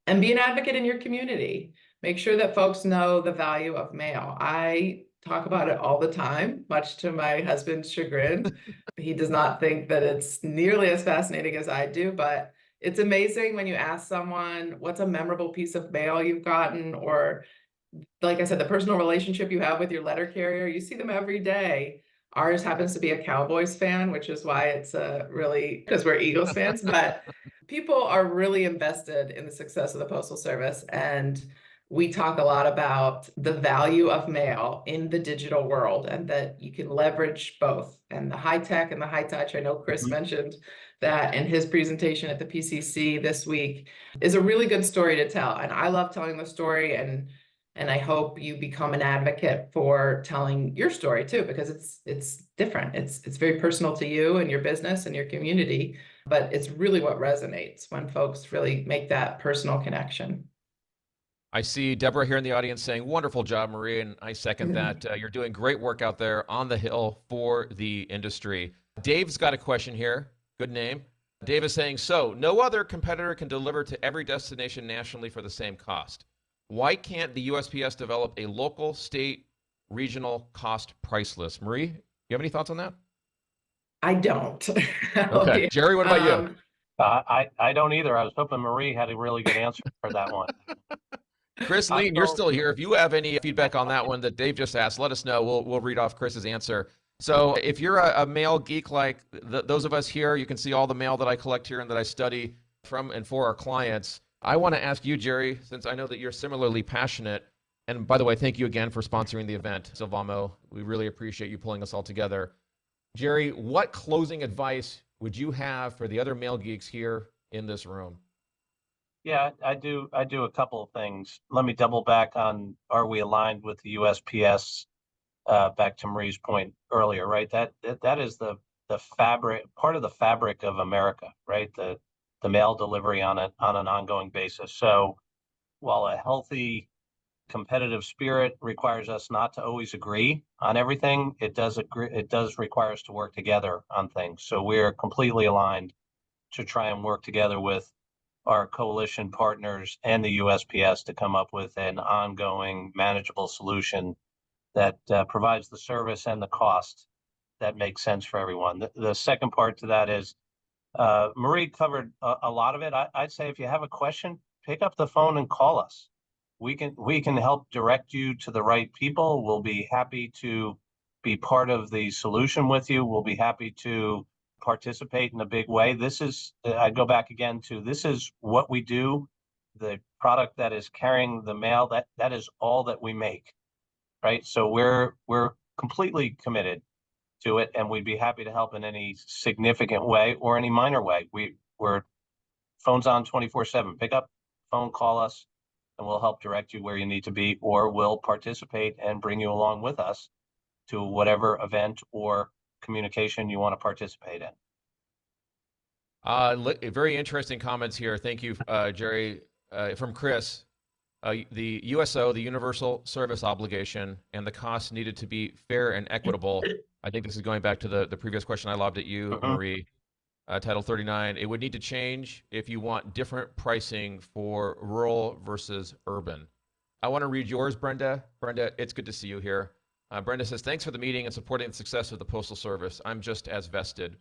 And be an advocate in your community. Make sure that folks know the value of mail. I talk about it all the time, much to my husband's chagrin. He does not think that it's nearly as fascinating as I do, but it's amazing when you ask someone, what's a memorable piece of mail you've gotten, or like I said, the personal relationship you have with your letter carrier. You see them every day. Ours happens to be a Cowboys fan, which is why it's really, because we're Eagles fans, but people are really invested in the success of the Postal Service. And we talk a lot about the value of mail in the digital world, and that you can leverage both, and the high tech and the high touch. I know Chris mentioned that in his presentation at the PCC this week is a really good story to tell. And I love telling the story, and I hope you become an advocate for telling your story too, because it's different. It's very personal to you and your business and your community, but it's really what resonates when folks really make that personal connection. I see Deborah here in the audience saying, wonderful job, Marie, and I second that. You're doing great work out there on the Hill for the industry. Dave's got a question here. Good name. Dave is saying, so no other competitor can deliver to every destination nationally for the same cost. Why can't the USPS develop a local, state, regional cost price list? Marie, you have any thoughts on that? I don't. Okay. Gerry, what about you? I don't either. I was hoping Marie had a really good answer for that one. Chris Lean, you're still here. If you have any feedback on that one that Dave just asked, let us know. We'll read off Chris's answer. So if you're a mail geek like those of us here, you can see all the mail that I collect here and that I study from and for our clients. I want to ask you, Gerry, since I know that you're similarly passionate, and by the way, thank you again for sponsoring the event, Sylvamo. We really appreciate you pulling us all together. Gerry, what closing advice would you have for the other mail geeks here in this room? Yeah, I do a couple of things. Let me double back on, are we aligned with the USPS? Back to Marie's point earlier, right? That is the fabric, part of the fabric of America, right? The mail delivery on an ongoing basis. So while a healthy competitive spirit requires us not to always agree on everything, it does require us to work together on things. So we're completely aligned to try and work together with our coalition partners and the USPS to come up with an ongoing manageable solution that provides the service and the cost that makes sense for everyone. The second part to that is, Marie covered a lot of it. I'd say if you have a question, pick up the phone and call us. We can help direct you to the right people. We'll be happy to be part of the solution with you. We'll be happy to participate in a big way. This is, I go back again to, this is what we do. The product that is carrying the mail, that is all that we make, right? So we're completely committed to it, and we'd be happy to help in any significant way or any minor way. We're phones on 24/7. Pick up phone, call us, and we'll help direct you where you need to be, or we'll participate and bring you along with us to whatever event or communication you want to participate in. Very interesting comments here. Thank you, Gerry. From Chris, the USO, the Universal Service Obligation, and the costs needed to be fair and equitable. I think this is going back to the previous question I lobbed at you, Marie. Title 39, it would need to change if you want different pricing for rural versus urban. I want to read yours, Brenda. Brenda, it's good to see you here. Brenda says, thanks for the meeting and supporting the success of the Postal Service. I'm just as vested.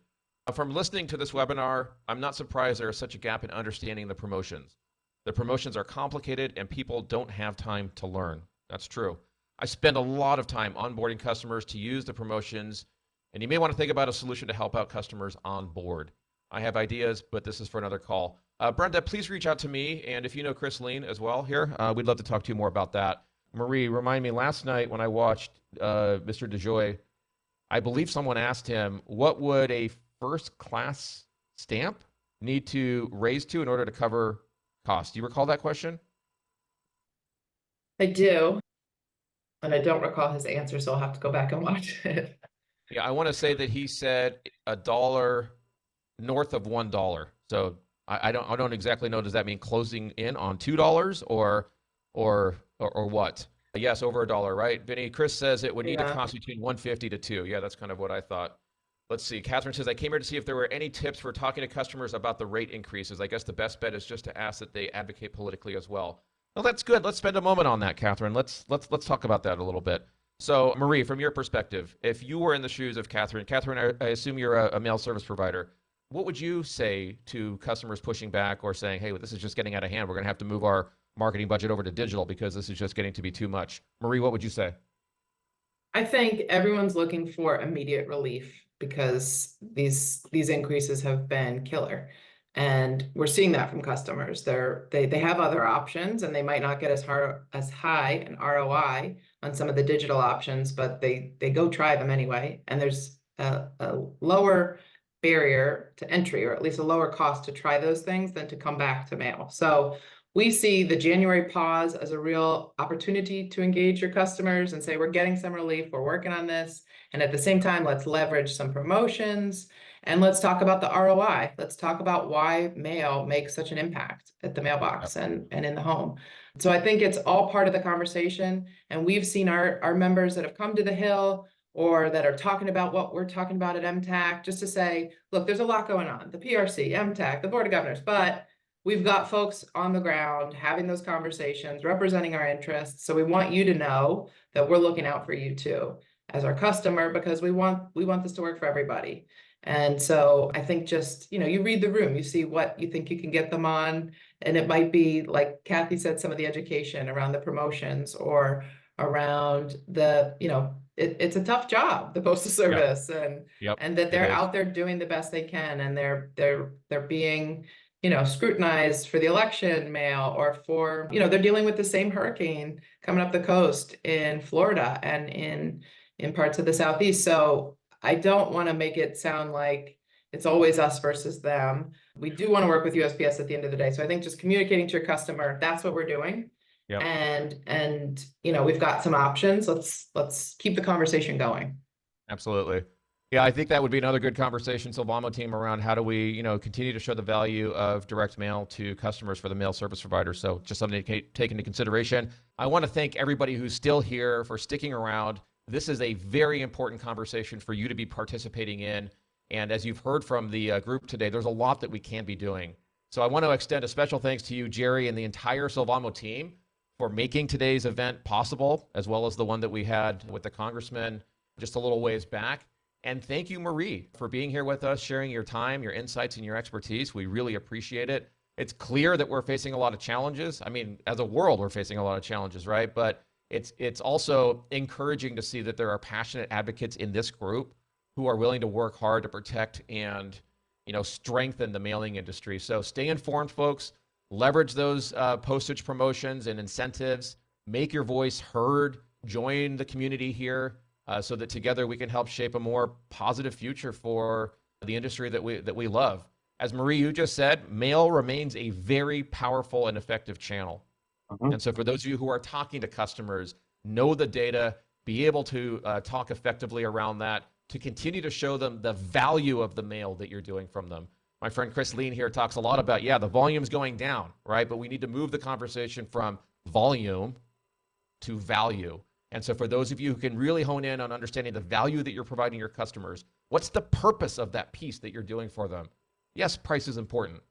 From listening to this webinar, I'm not surprised there is such a gap in understanding the promotions. The promotions are complicated and people don't have time to learn. That's true. I spend a lot of time onboarding customers to use the promotions, and you may want to think about a solution to help out customers on board. I have ideas, but this is for another call. Brenda, please reach out to me, and if you know Chris Lean as well here, we'd love to talk to you more about that. Marie, remind me, last night when I watched Mr. DeJoy, I believe someone asked him, what would a first class stamp need to raise to in order to cover costs? Do you recall that question? I do, and I don't recall his answer, so I'll have to go back and watch it. Yeah, I want to say that he said $1 north of $1. So I don't exactly know. Does that mean closing in on $2 or what? Yes, over $1, right? Vinny, Chris says it would need to cost between 150 to 2. Yeah, that's kind of what I thought. Let's see. Catherine says, I came here to see if there were any tips for talking to customers about the rate increases. I guess the best bet is just to ask that they advocate politically as well. Well, that's good. Let's spend a moment on that, Catherine. Let's talk about that a little bit. So, Marie, from your perspective, if you were in the shoes of Catherine, I assume you're a mail service provider. What would you say to customers pushing back or saying, hey, this is just getting out of hand. We're going to have to move our marketing budget over to digital because this is just getting to be too much. Marie, what would you say? I think everyone's looking for immediate relief because these increases have been killer. And we're seeing that from customers. They have other options and they might not get as high an ROI on some of the digital options, but they go try them anyway. And there's a lower barrier to entry, or at least a lower cost to try those things than to come back to mail. So we see the January pause as a real opportunity to engage your customers and say, we're getting some relief, we're working on this. And at the same time, let's leverage some promotions and let's talk about the ROI. Let's talk about why mail makes such an impact at the mailbox and in the home. So I think it's all part of the conversation. And we've seen our members that have come to the Hill or that are talking about what we're talking about at MTAC, just to say, look, there's a lot going on, the PRC, MTAC, the Board of Governors, but we've got folks on the ground having those conversations, representing our interests. So we want you to know that we're looking out for you too, as our customer, because we want this to work for everybody. And so I think just, you read the room, you see what you think you can get them on. And it might be, like Kathy said, some of the education around the promotions or around the, it's a tough job, the Postal Service, and that they're out there doing the best they can. And they're being, scrutinized for the election mail or for, they're dealing with the same hurricane coming up the coast in Florida and in parts of the Southeast. So I don't want to make it sound like it's always us versus them. We do want to work with USPS at the end of the day. So I think just communicating to your customer, that's what we're doing. Yep. And we've got some options. Let's keep the conversation going. Absolutely. Yeah, I think that would be another good conversation, Sylvamo team, around how do we, continue to show the value of direct mail to customers for the mail service providers. So just something to take into consideration. I want to thank everybody who's still here for sticking around. This is a very important conversation for you to be participating in. And as you've heard from the group today, there's a lot that we can be doing. So I want to extend a special thanks to you, Gerry, and the entire Sylvamo team for making today's event possible, as well as the one that we had with the congressman just a little ways back. And thank you, Marie, for being here with us, sharing your time, your insights, and your expertise. We really appreciate it. It's clear that we're facing a lot of challenges. I mean, as a world, we're facing a lot of challenges, right? But it's also encouraging to see that there are passionate advocates in this group who are willing to work hard to protect and, strengthen the mailing industry. So stay informed, folks. Leverage those postage promotions and incentives. Make your voice heard. Join the community here. So that together we can help shape a more positive future for the industry that we love. As Marie, you just said, mail remains a very powerful and effective channel. And so for those of you who are talking to customers, know the data, be able to talk effectively around that, to continue to show them the value of the mail that you're doing from them. My friend Chris Lean here talks a lot about, the volume's going down, right? But we need to move the conversation from volume to value. And so for those of you who can really hone in on understanding the value that you're providing your customers, what's the purpose of that piece that you're doing for them? Yes, price is important,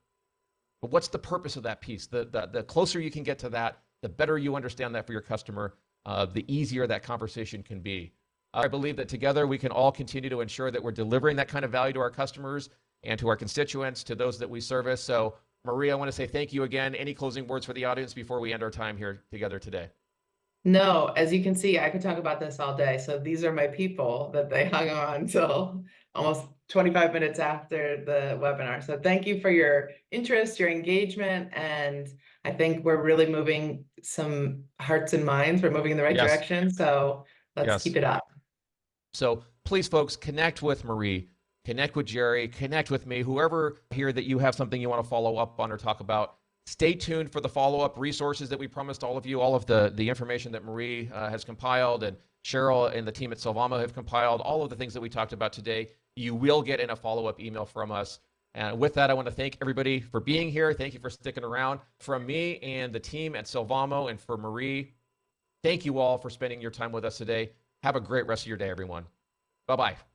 but what's the purpose of that piece? The closer you can get to that, the better you understand that for your customer, the easier that conversation can be. I believe that together we can all continue to ensure that we're delivering that kind of value to our customers and to our constituents, to those that we service. So Marie, I want to say thank you again. Any closing words for the audience before we end our time here together today? No, as you can see, I could talk about this all day. So these are my people that they hung on till almost 25 minutes after the webinar. So thank you for your interest, your engagement, and I think we're really moving some hearts and minds. We're moving in the right direction. So let's keep it up. So please, folks, connect with Marie, connect with Gerry, connect with me, whoever here that you have something you want to follow up on or talk about. Stay tuned for the follow-up resources that we promised all of you, all of the information that Marie has compiled and Cheryl and the team at Sylvamo have compiled, all of the things that we talked about today. You will get in a follow-up email from us. And with that, I want to thank everybody for being here. Thank you for sticking around. From me and the team at Sylvamo and for Marie, thank you all for spending your time with us today. Have a great rest of your day, everyone. Bye-bye.